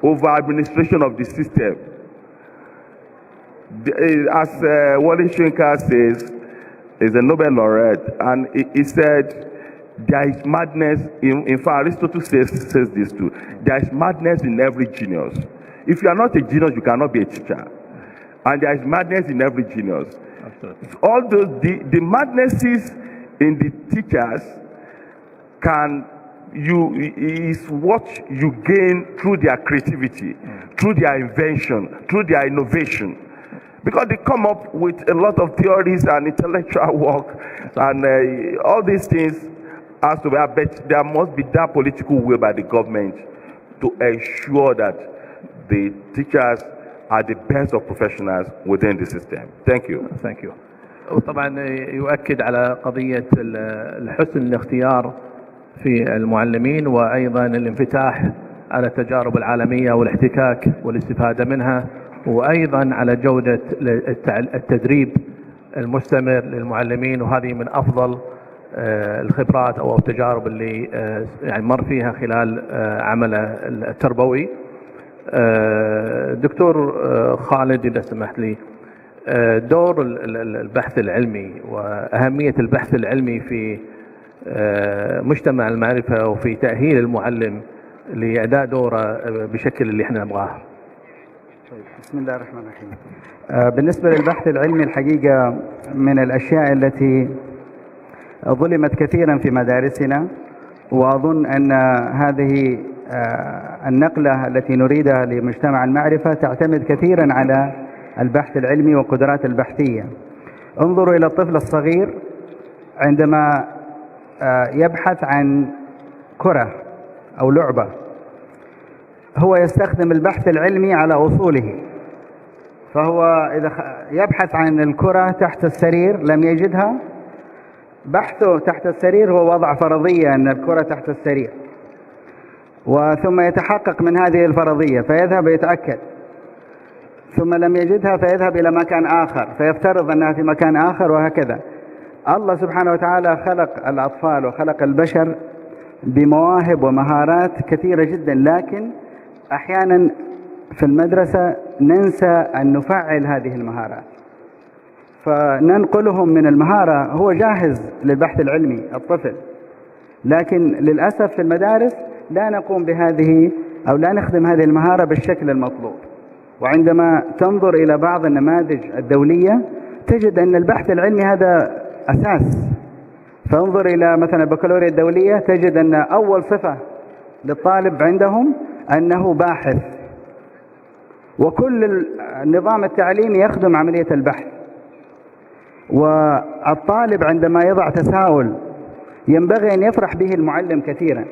over-administration of the system. As Wally Schwenker says, is a Nobel laureate, and he said, there is madness, in fact, Aristotle says this too, there is madness in every genius. If you are not a genius, you cannot be a teacher. And there is madness in every genius. Absolutely. All those, the madnesses in the teachers is what you gain through their creativity, through their invention, through their innovation. Because they come up with a lot of theories and intellectual work, and all these things has to be, but there must be that political will by the government to ensure that the teachers are the best of professionals within the system. Thank you. Thank you. وطبعا يؤكد على قضية الحسن الاختيار في المعلمين، وأيضا الانفتاح على التجارب العالمية والاحتكاك والاستفادة منها، وأيضا على جودة التدريب المستمر للمعلمين، وهذه من أفضل الخبرات أو التجارب اللي يعني مر فيها خلال عمله التربوي. دكتور خالد، إذا سمحت لي، دور البحث العلمي وأهمية البحث العلمي في مجتمع المعرفة وفي تأهيل المعلم لأداء دوره بشكل اللي احنا نبغاه. بسم الله الرحمن الرحيم. بالنسبة للبحث العلمي، الحقيقة من الأشياء التي ظلمت كثيرا في مدارسنا، وأظن أن هذه النقلة التي نريدها لمجتمع المعرفة تعتمد كثيرا على البحث العلمي وقدرات البحثية. انظروا إلى الطفل الصغير عندما يبحث عن كرة أو لعبة، هو يستخدم البحث العلمي على أصوله. فهو إذا يبحث عن الكرة تحت السرير لم يجدها، بحثه تحت السرير هو وضع فرضية أن الكرة تحت السرير، وثم يتحقق من هذه الفرضية فيذهب يتأكد، ثم لم يجدها فيذهب إلى مكان آخر فيفترض أنها في مكان آخر، وهكذا. الله سبحانه وتعالى خلق الأطفال وخلق البشر بمواهب ومهارات كثيرة جدا، لكن أحيانا في المدرسة ننسى أن نفعل هذه المهارات، فننقلهم من المهارة. هو جاهز للبحث العلمي الطفل، لكن للأسف في المدارس لا نقوم بهذه أو لا نخدم هذه المهارة بالشكل المطلوب. وعندما تنظر إلى بعض النماذج الدولية تجد أن البحث العلمي هذا أساس. فانظر إلى مثلا البكالوريا الدولية تجد أن أول صفة للطالب عندهم أنه باحث، وكل النظام التعليمي يخدم عملية البحث. والطالب عندما يضع تساؤل ينبغي أن يفرح به المعلم كثيرا،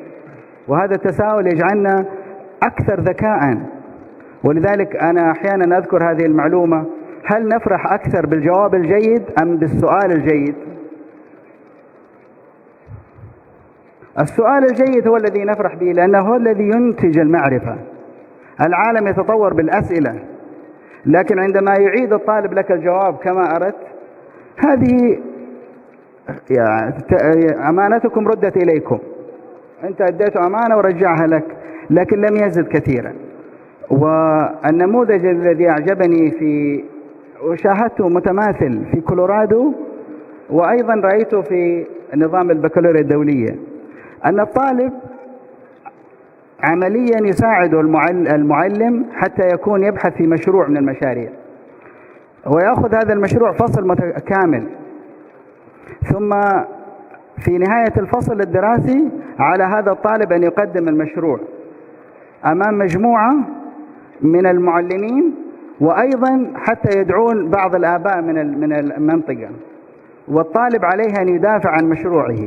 وهذا التساؤل يجعلنا أكثر ذكاء. ولذلك أنا أحيانا أذكر هذه المعلومة: هل نفرح أكثر بالجواب الجيد أم بالسؤال الجيد؟ السؤال الجيد هو الذي نفرح به، لأنه هو الذي ينتج المعرفة. العالم يتطور بالأسئلة، لكن عندما يعيد الطالب لك الجواب كما أردت هذه يعني أمانتكم ردت إليكم، أنت أديته أمانة ورجعها لك، لكن لم يزد كثيرا. والنموذج الذي أعجبني وشاهدته متماثل في كولورادو، وأيضا رأيته في نظام البكالوريا الدولية، أن الطالب عمليا يساعد المعلم حتى يكون يبحث في مشروع من المشاريع، ويأخذ هذا المشروع فصل كامل، ثم في نهاية الفصل الدراسي على هذا الطالب أن يقدم المشروع أمام مجموعة من المعلمين، وأيضا حتى يدعون بعض الآباء من المنطقة، والطالب عليه أن يدافع عن مشروعه،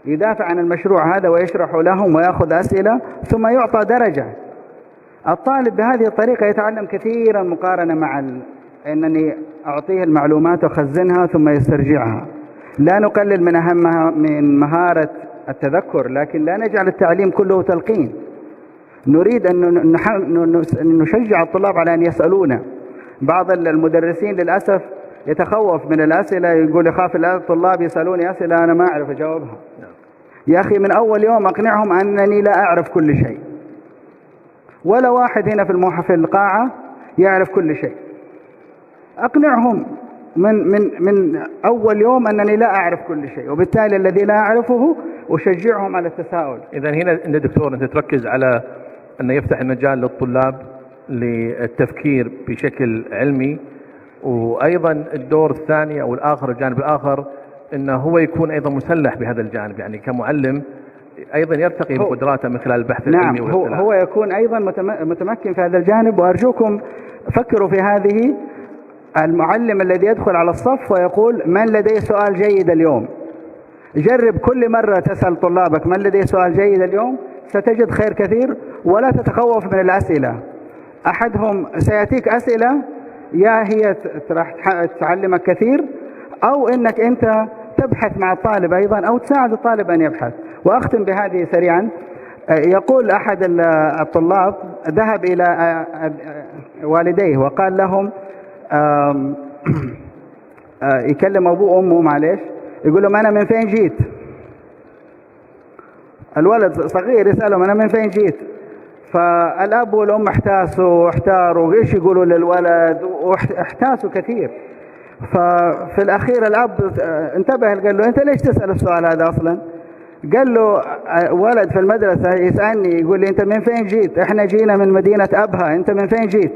يدافع عن المشروع هذا ويشرح لهم ويأخذ أسئلة ثم يعطى درجة. الطالب بهذه الطريقة يتعلم كثيرا مقارنة مع أنني أعطيه المعلومات وأخزنها ثم يسترجعها. لا نقلل من أهمها من مهارة التذكر، لكن لا نجعل التعليم كله تلقين. نريد أن نشجع الطلاب على أن يسألونا. بعض المدرسين للأسف يتخوف من الأسئلة، يقول يخاف الطلاب يسألوني أسئلة أنا ما أعرف أجاوبها. يا أخي من أول يوم أقنعهم أنني لا أعرف كل شيء، ولا واحد هنا في القاعة يعرف كل شيء. أقنعهم من أول يوم أنني لا أعرف كل شيء، وبالتالي الذي لا أعرفه أشجعهم على التساؤل. إذا هنا أنت دكتور أنت تركز على أن يفتح المجال للطلاب للتفكير بشكل علمي، وأيضا الدور الثاني أو الآخر الجانب الآخر أنه هو يكون أيضا مسلح بهذا الجانب، يعني كمعلم أيضا يرتقي بقدراته من خلال البحث العلمي. نعم، هو يكون أيضا متمكن في هذا الجانب. وأرجوكم فكروا في هذه. المعلم الذي يدخل على الصف ويقول من لديه سؤال جيد اليوم، جرب كل مرة تسأل طلابك من لديه سؤال جيد اليوم، ستجد خير كثير. ولا تتخوف من الأسئلة، أحدهم سيأتيك أسئلة يا هي راح تعلمك كثير، أو أنك أنت تبحث مع الطالب أيضا أو تساعد الطالب أن يبحث. وأختم بهذه سريعا. يقول أحد الطلاب ذهب إلى والديه وقال لهم يكلم أبوه وأمه معلش، يقول لهم أنا من فين جيت؟ الولد صغير يسألهم أنا من فين جيت؟ فالأب والأم احتاروا إيش يقولوا للولد، واحتاسوا كثير. ففي الأخير الأب انتبه قال له أنت ليش تسأل السؤال هذا أصلا؟ قال له ولد في المدرسة يسألني يقول لي أنت من فين جيت؟ إحنا جينا من مدينة أبها، أنت من فين جيت؟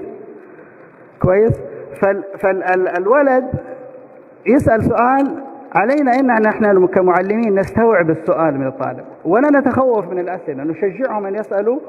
كويس؟ فالولد يسأل سؤال، علينا إن نحن كمعلمين نستوعب السؤال من الطالب ولا نتخوف من الأسئلة، نشجعهم أن يسألوا،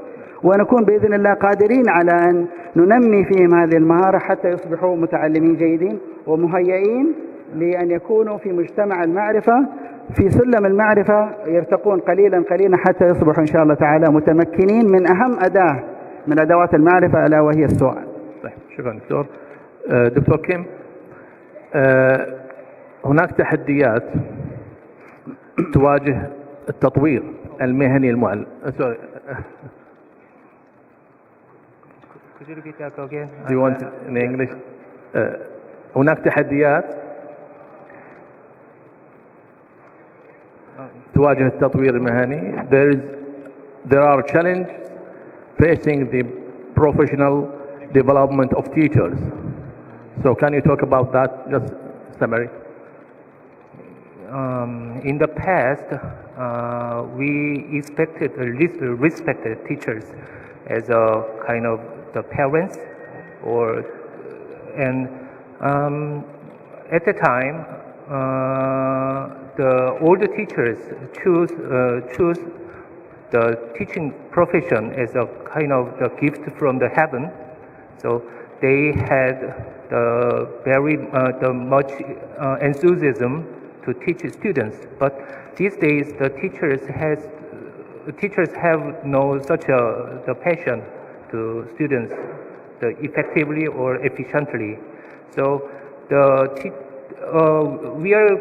ونكون بإذن الله قادرين على أن ننمي فيهم هذه المهارة حتى يصبحوا متعلمين جيدين ومهيئين لأن يكونوا في مجتمع المعرفة، في سلم المعرفة يرتقون قليلا قليلا حتى يصبحوا إن شاء الله تعالى متمكنين من أهم أداة من أدوات المعرفة ألا وهي السؤال. طيب شكرا دكتور. دكتور كيم، هناك تحديات تواجه التطوير المهني المعلم. Could you repeat that again? Do you want in English? هناك تحديات تواجه التطوير المهني. There are challenges facing the professional development of teachers. So can you talk about that? Just summary. In the past, we respected teachers as a kind of the parents, and at the time, the older teachers choose the teaching profession as a kind of the gift from the heaven. So they had the much enthusiasm to teach students. But these days, the teachers have no such the passion to students effectively or efficiently. So we are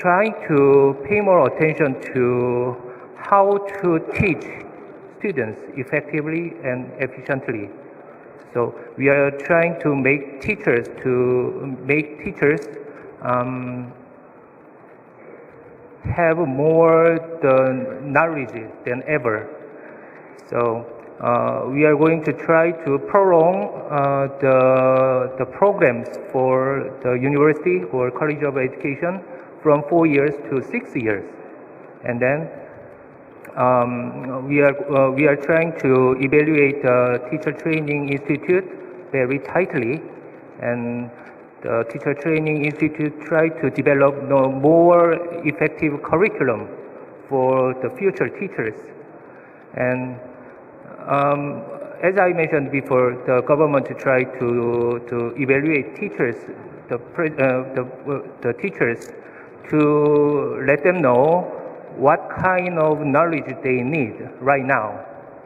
trying to pay more attention to how to teach students effectively and efficiently. So we are trying to make teachers have more the knowledge than ever. So we are going to try to prolong the programs for the university or college of education from 4 years to 6 years, and then we are trying to evaluate the teacher training institute very tightly, and the teacher training institute try to develop more effective curriculum for the future teachers. And as I mentioned before, the government try to evaluate teachers, the teachers, to let them know what kind of knowledge they need right now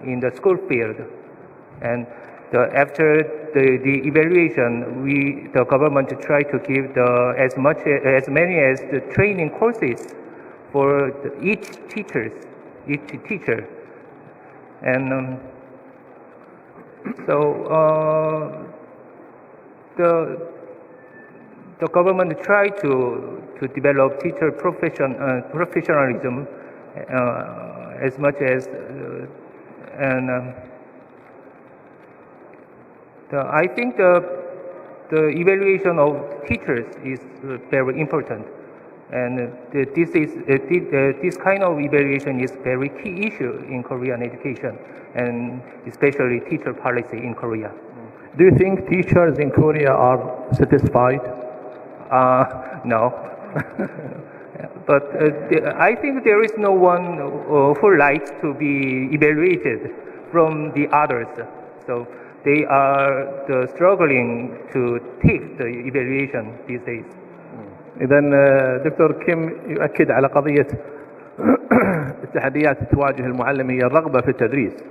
in the school field. And after the evaluation, the government try to give as many as the training courses for each teacher. And the government try to develop teacher professionalism as much as I think the evaluation of teachers is very important, and this kind of evaluation is very key issue in Korean education, and especially teacher policy in Korea. Do you think teachers in Korea are satisfied? No. But I think there is no one who likes to be evaluated from the others. So they are struggling to take the evaluation these days. إذا دكتور كيم يؤكد على قضية التحديات اللي تواجه المعلم هي الرغبة في التدريس.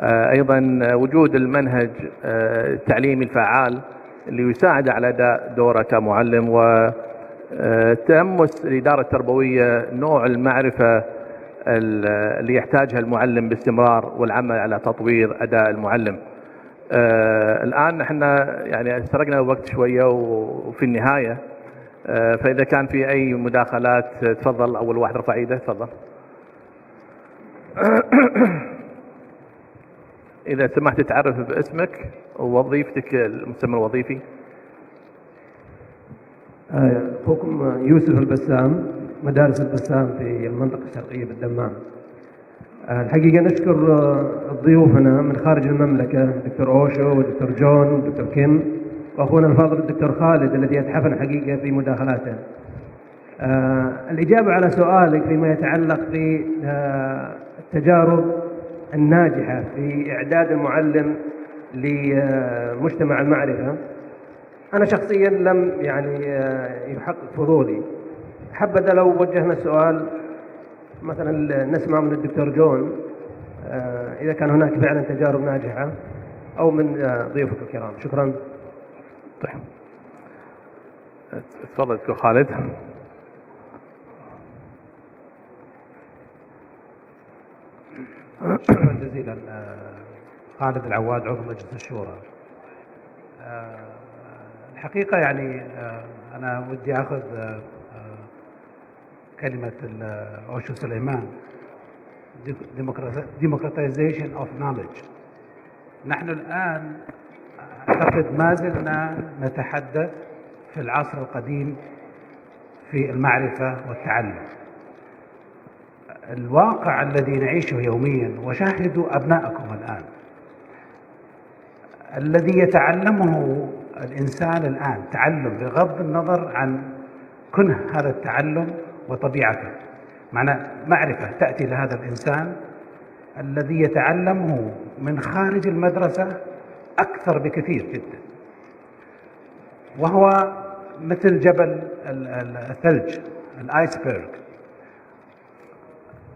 أيضا وجود المنهج التعليمي الفعال اللي يساعد على أداء دوره كمعلم، وتأمس الإدارة التربوية نوع المعرفة اللي يحتاجها المعلم باستمرار، والعمل على تطوير أداء المعلم. الآن احنا يعني سرقنا الوقت شوية وفي النهاية، فإذا كان في أي مداخلات تفضل. أول واحد رفع ايده، تفضل. إذا سمحت تعرف باسمك ووظيفتك، المسمى الوظيفي. أخوكم يوسف البسام، مدارس البسام في المنطقة الشرقية بالدمام. الحقيقة نشكر ضيوفنا من خارج المملكة، دكتور أوشو ودكتور جون ودكتور كيم، وأخونا الفاضل الدكتور خالد الذي يتحفنا حقيقة في مداخلاته. الإجابة على سؤالك فيما يتعلق بالتجارب الناجحة في إعداد المعلم لمجتمع المعرفة، أنا شخصيا لم يحقق فضولي. حبذا لو وجهنا السؤال مثلا نسمع من الدكتور جون إذا كان هناك فعلا تجارب ناجحة، أو من ضيوفك الكرام. شكرا. طيب تفضل دكتور خالد. شكرا جزيلا. خالد العواد، عضو مجلس الشورى. الحقيقة أنا ودي أخذ كلمة أوشو سليمان، democratization of knowledge. نحن الآن أعتقد ما زلنا نتحدث في العصر القديم في المعرفة والتعلم. الواقع الذي نعيشه يوميا، وشاهدوا أبنائكم الآن، الذي يتعلمه الإنسان الآن تعلم بغض النظر عن كنه هذا التعلم وطبيعته. معنى معرفة تأتي لهذا الإنسان الذي يتعلمه من خارج المدرسة أكثر بكثير جدا، وهو مثل جبل الثلج، الآيسبرغ.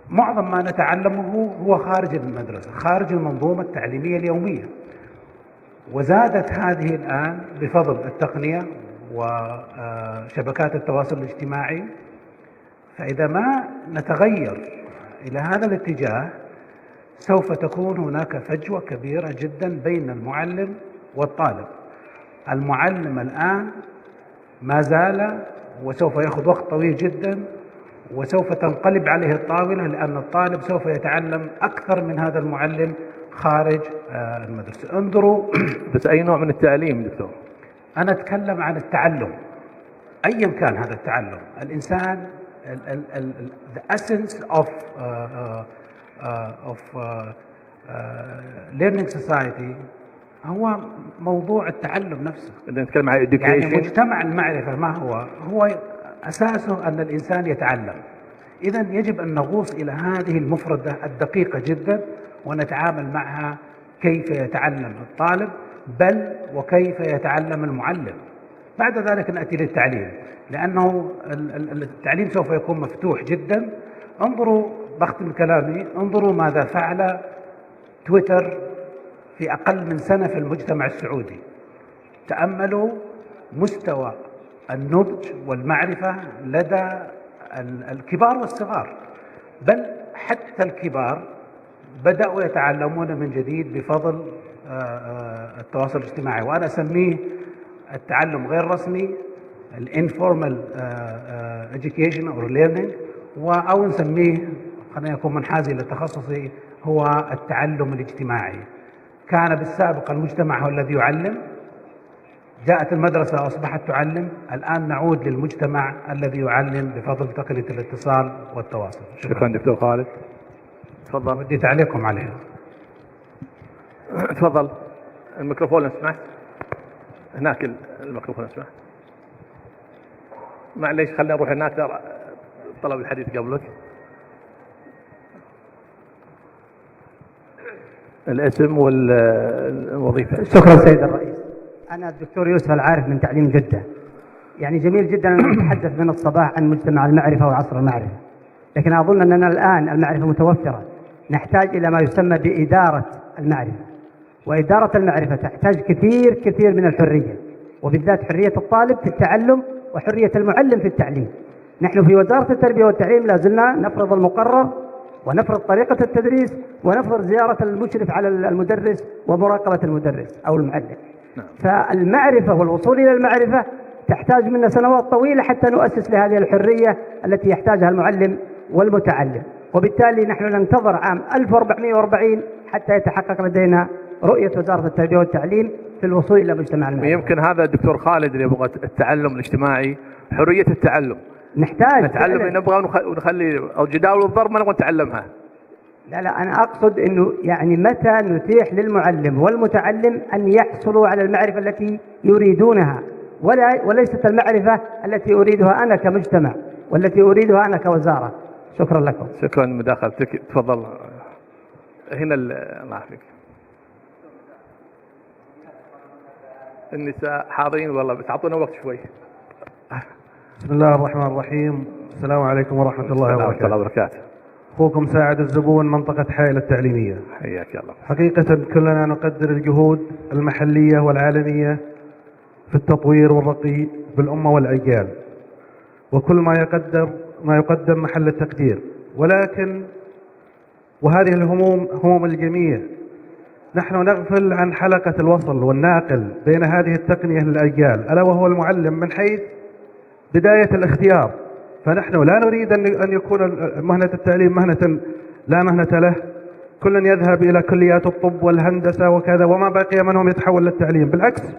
معظم ما نتعلمه هو خارج المدرسة، خارج المنظومة التعليمية اليومية. وزادت هذه الآن بفضل التقنية وشبكات التواصل الاجتماعي. فإذا ما نتغير إلى هذا الاتجاه سوف تكون هناك فجوة كبيرة جدا بين المعلم والطالب. المعلم الآن ما زال وسوف يأخذ وقت طويل جدا، وسوف تنقلب عليه الطاولة، لأن الطالب سوف يتعلم أكثر من هذا المعلم خارج المدرسة. انظروا بس أي نوع من التعليم دكتور؟ أنا أتكلم عن التعلم أيا كان هذا التعلم. الإنسان the essence of learning society هو موضوع التعلم نفسه. نتكلم عن education. يعني مجتمع المعرفة ما هو أساسه أن الإنسان يتعلم. إذا يجب أن نغوص إلى هذه المفردة الدقيقة جدا ونتعامل معها، كيف يتعلم الطالب بل وكيف يتعلم المعلم. بعد ذلك نأتي للتعليم، لأنه التعليم سوف يكون مفتوح جدا. انظروا، بختم كلامي، انظروا ماذا فعل تويتر في أقل من سنة في المجتمع السعودي. تأملوا مستوى النضج والمعرفة لدى الكبار والصغار، بل حتى الكبار بدأوا يتعلمون من جديد بفضل التواصل الاجتماعي، وأنا أسميه التعلم غير رسمي، الانفورمال education or learning، أو نسميه، خلينا نكون منحازي لتخصصي، هو التعلم الاجتماعي. كان بالسابق المجتمع هو الذي يعلم، جاءت المدرسة وأصبحت تعلم، الآن نعود للمجتمع الذي يعلم بفضل تقنية الاتصال والتواصل. شكرا دكتور خالد. تفضل. ودي تعليقكم عليها. تفضل الميكروفون لو سمحت. هناك الميكروفون لو سمحت. معليش خلينا نروح هناك، طلب الحديث قبلك. الاسم والوظيفة. شكرا سيد الرئيس. أنا الدكتور يوسف العارف من تعليم جدة. يعني جميل جدا أن نتحدث من الصباح عن مجتمع المعرفة وعصر المعرفة، لكن أظن أننا الآن المعرفة متوفرة، نحتاج إلى ما يسمى بإدارة المعرفة، وإدارة المعرفة تحتاج كثير من الحرية، وبالذات حرية الطالب في التعلم وحرية المعلم في التعليم. نحن في وزارة التربية والتعليم لازلنا نفرض المقرر ونفرض طريقة التدريس ونفرض زيارة المشرف على المدرس ومراقبة المدرس أو المعلم. فالمعرفة والوصول إلى المعرفة تحتاج منا سنوات طويلة حتى نؤسس لهذه الحرية التي يحتاجها المعلم والمتعلم، وبالتالي نحن ننتظر عام 1440 حتى يتحقق لدينا رؤية وزارة التربية والتعليم في الوصول إلى مجتمع المعرفة. يمكن هذا الدكتور خالد اللي يبغى التعلم الاجتماعي، حرية التعلم. نحتاج نتعلم اللي نبغى ونخلي الجداول والضرب ما نبغى نتعلمها. لا أنا أقصد أنه يعني متى نتيح للمعلم والمتعلم أن يحصلوا على المعرفة التي يريدونها، وليست المعرفة التي أريدها أنا كمجتمع والتي أريدها أنا كوزارة. شكرا لكم. شكرا لمداخلتك. تفضل هنا. الله يعافيك. النساء حاضرين والله، بس اعطونا وقت شوي. بسم الله الرحمن الرحيم. السلام عليكم ورحمة الله وبركاته. أخوكم ساعد الزبون، منطقة حائل التعليمية. حياك الله. حقيقة كلنا نقدر الجهود المحلية والعالمية في التطوير والرقي بالأمة والأجيال، وكل ما يقدم محل التقدير، ولكن وهذه الهموم هموم الجميع. نحن نغفل عن حلقة الوصل والناقل بين هذه التقنية للأجيال، ألا وهو المعلم من حيث بداية الاختيار. فنحن لا نريد أن يكون مهنة التعليم مهنة لا مهنة له، كل يذهب إلى كليات الطب والهندسة وكذا، وما بقي منهم يتحول للتعليم. بالعكس،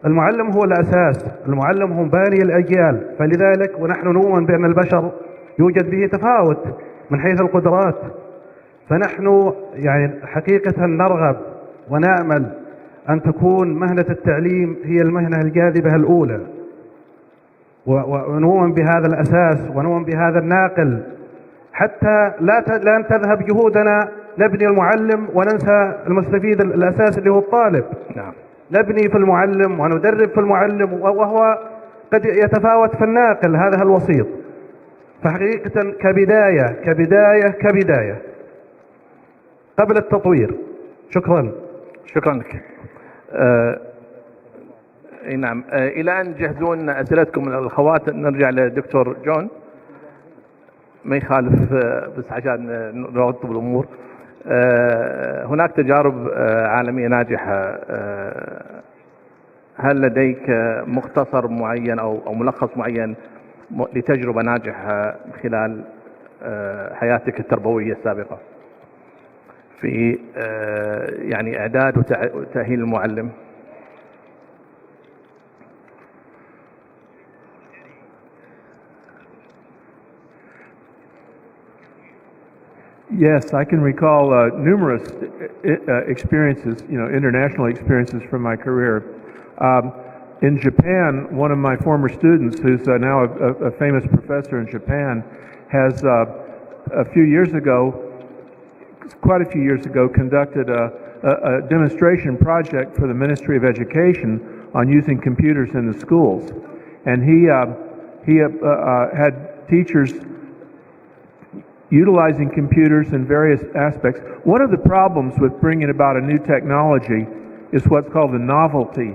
المعلم هو الأساس، المعلم هو باني الأجيال. فلذلك ونحن نؤمن بأن البشر يوجد به تفاوت من حيث القدرات، فنحن يعني حقيقة نرغب ونأمل أن تكون مهنة التعليم هي المهنة الجاذبة الأولى، ونؤمن بهذا الأساس ونؤمن بهذا الناقل، حتى لا تذهب جهودنا نبني المعلم وننسى المستفيد الأساس اللي هو الطالب. نعم. نبني في المعلم وندرب في المعلم، وهو قد يتفاوت في الناقل، هذا الوسيط. فحقيقة كبداية قبل التطوير. شكرا لك. نعم. إلى أن تجهزون أسئلتكم الأخوات نرجع للدكتور جون، ما يخالف بس عشان نرتب الأمور. هناك تجارب عالمية ناجحة هل لديك مختصر معين أو ملخص معين لتجربة ناجحة خلال حياتك التربوية السابقة في يعني إعداد وتأهيل المعلم؟ Yes, I can recall numerous experiences, international experiences from my career. In Japan, one of my former students, who's now a famous professor in Japan, has quite a few years ago, conducted a demonstration project for the Ministry of Education on using computers in the schools. And he had teachers utilizing computers in various aspects. One of the problems with bringing about a new technology is what's called the novelty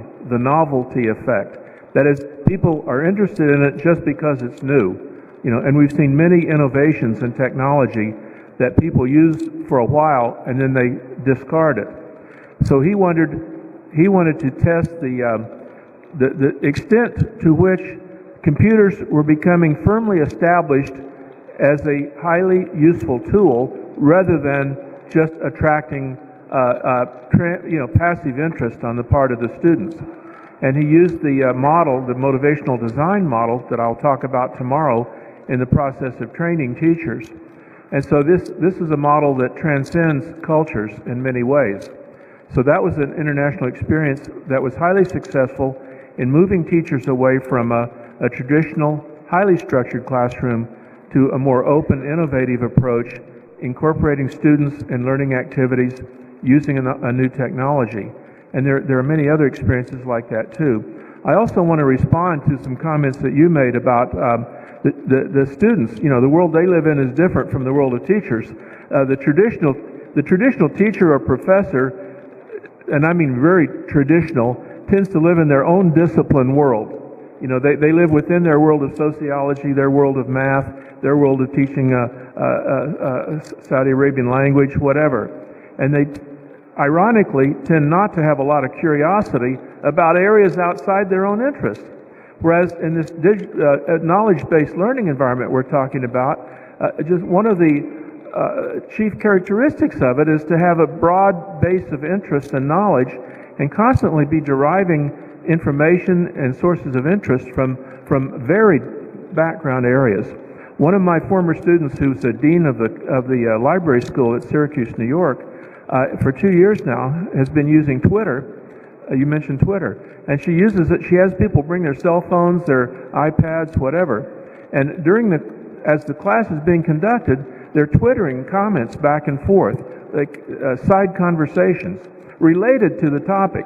effect. That is, people are interested in it just because it's new. And we've seen many innovations in technology that people use for a while and then they discard it. So he wanted to test the extent to which computers were becoming firmly established as a highly useful tool rather than just attracting passive interest on the part of the students. And he used the model, the motivational design model that I'll talk about tomorrow in the process of training teachers. And so this is a model that transcends cultures in many ways. So that was an international experience that was highly successful in moving teachers away from a traditional, highly structured classroom to a more open, innovative approach, incorporating students in learning activities using a new technology. And there are many other experiences like that too. I also want to respond to some comments that you made about the students. The world they live in is different from the world of teachers. The traditional teacher or professor, and I mean very traditional, tends to live in their own discipline world. They live within their world of sociology, their world of math, their world of teaching Saudi Arabian language, whatever. And they ironically tend not to have a lot of curiosity about areas outside their own interests. Whereas in this knowledge-based learning environment we're talking about, just one of the chief characteristics of it is to have a broad base of interest and knowledge and constantly be deriving information and sources of interest from varied background areas. One of my former students, who's the dean of the library school at Syracuse, New York, for 2 years now, has been using Twitter. You mentioned Twitter, and she uses it. She has people bring their cell phones, their iPads, whatever, and as the class is being conducted, they're twittering comments back and forth, like side conversations related to the topic.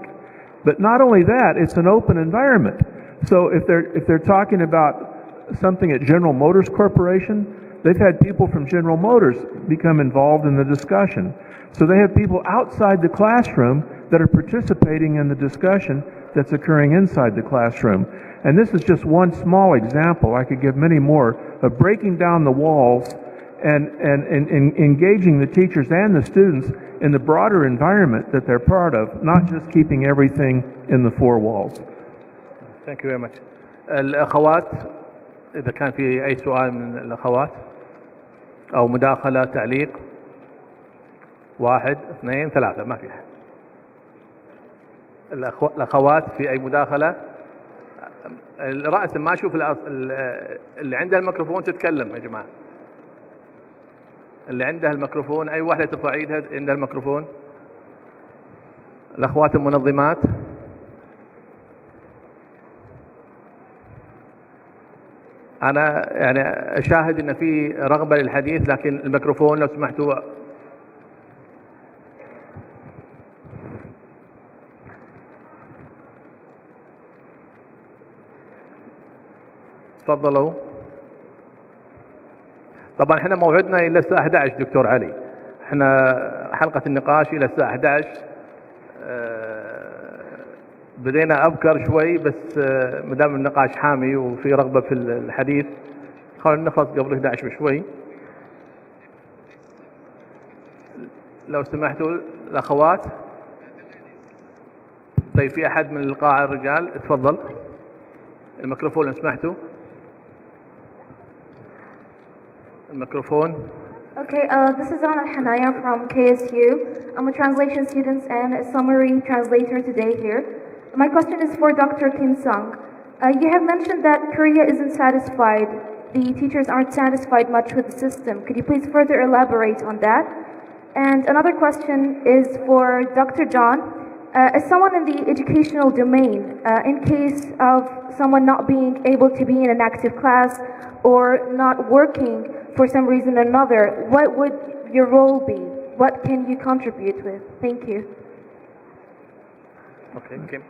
But not only that, it's an open environment. So if they're talking about something at General Motors Corporation, they've had people from General Motors become involved in the discussion. So they have people outside the classroom that are participating in the discussion that's occurring inside the classroom. And this is just one small example. I could give many more of breaking down the walls and engaging the teachers and the students in the broader environment that they're part of, not just keeping everything in the four walls. Thank you very much. الأخوات، إذا كان في أي سؤال من الأخوات أو مداخلة تعليق، 1 2 3 ما في أحد. الأخوات في أي مداخلة؟ الرأس ما أشوف اللي عنده الميكروفون تتكلم يا جماعة. اللي عنده الميكروفون، أي واحدة ترفع ايدها عندها الميكروفون. الأخوات المنظمات. أنا يعني أشاهد إن في رغبة للحديث، لكن الميكروفون لو سمحتوا. تفضلوا. طبعا احنا موعدنا الى الساعه 11 دكتور علي، احنا حلقه النقاش الى الساعه 11. بدينا ابكر شوي، بس ما دام النقاش حامي وفي رغبه في الحديث خلينا نخلص قبل 11 بشوي. لو سمحتوا الاخوات. طيب في أحد من القاعة الرجال؟ تفضل الميكروفون لو سمحتوا. الميكروفون. Okay, this is Anna Hanaya from KSU. I'm a translation student and a summary translator today here. My question is for Dr. Kim Sung. You have mentioned that Korea isn't satisfied. The teachers aren't satisfied much with the system. Could you please further elaborate on that? And another question is for Dr. John. As someone in the educational domain, in case of someone not being able to be in an active class or not working for some reason or another, what would your role be? What can you contribute with? Thank you. Okay, Kim.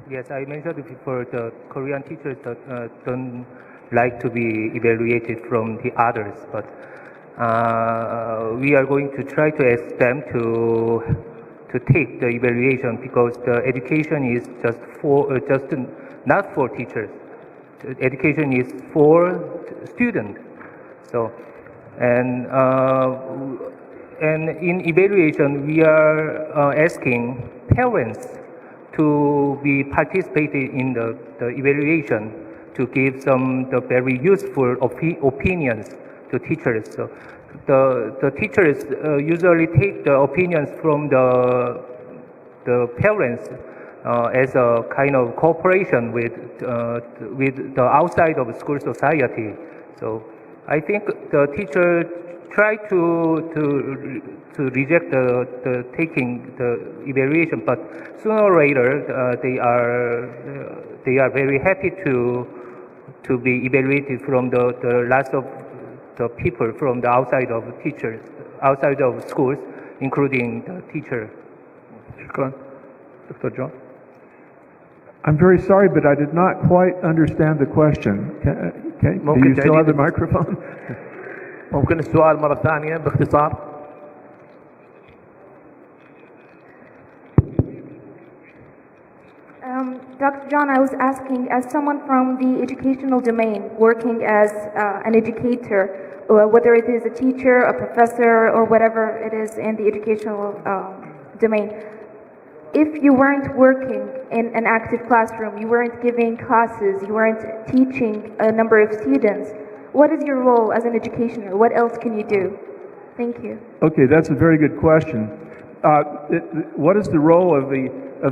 Yes, I mentioned before the Korean teachers that don't like to be evaluated from the others, but we are going to try to ask them to take the evaluation, because the education is just not for teachers. Education is for students. So, and in evaluation, we are asking parents to be participated in the evaluation, to give the very useful opinions to teachers. So the teachers usually take the opinions from the parents as a kind of cooperation with the outside of school society. So I think the teacher try to reject the taking the evaluation, but sooner or later they are very happy to be evaluated from the lots of the people from the outside of teachers, outside of schools, including the teacher. Shukran. Dr. John. I'm very sorry, but I did not quite understand the question. Do you still have the microphone? ممكن السؤال مرة ثانية باختصار. Dr. John, I was asking, as someone from the educational domain, working as an educator, whether it is a teacher, a professor, or whatever it is in the educational domain, if you weren't working in an active classroom, you weren't giving classes, you weren't teaching a number of students, what is your role as an educator? What else can you do? Thank you. Okay, that's a very good question. What is the role of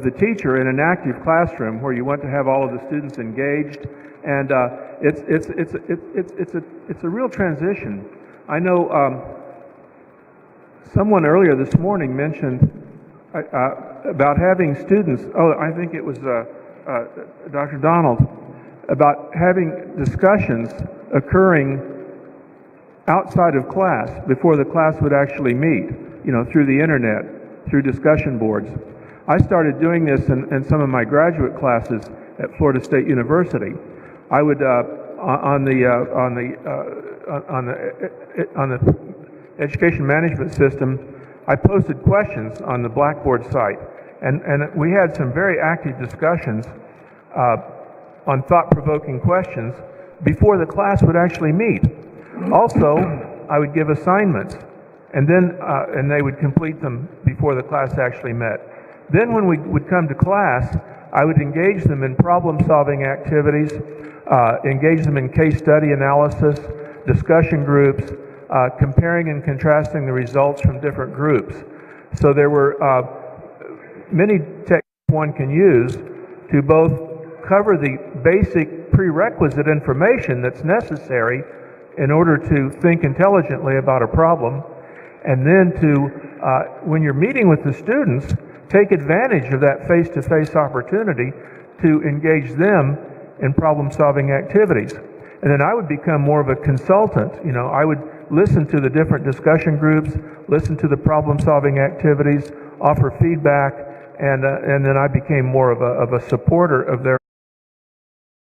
the teacher in an active classroom where you want to have all of the students engaged? And it's a real transition. I know someone earlier this morning mentioned about having students. Oh, I think it was Dr. Donald, about having discussions occurring outside of class before the class would actually meet, through the internet, through discussion boards. I started doing this in some of my graduate classes at Florida State University. I would on the education management system, I posted questions on the Blackboard site, and we had some very active discussions on thought-provoking questions before the class would actually meet. Also, I would give assignments, and they would complete them before the class actually met. Then when we would come to class, I would engage them in problem-solving activities, engage them in case study analysis, discussion groups, comparing and contrasting the results from different groups. So there were many techniques one can use to both cover the basic prerequisite information that's necessary in order to think intelligently about a problem, and then to, when you're meeting with the students, take advantage of that face-to-face opportunity to engage them in problem-solving activities. And then I would become more of a consultant. I would listen to the different discussion groups, listen to the problem-solving activities, offer feedback, and then I became more of a supporter of their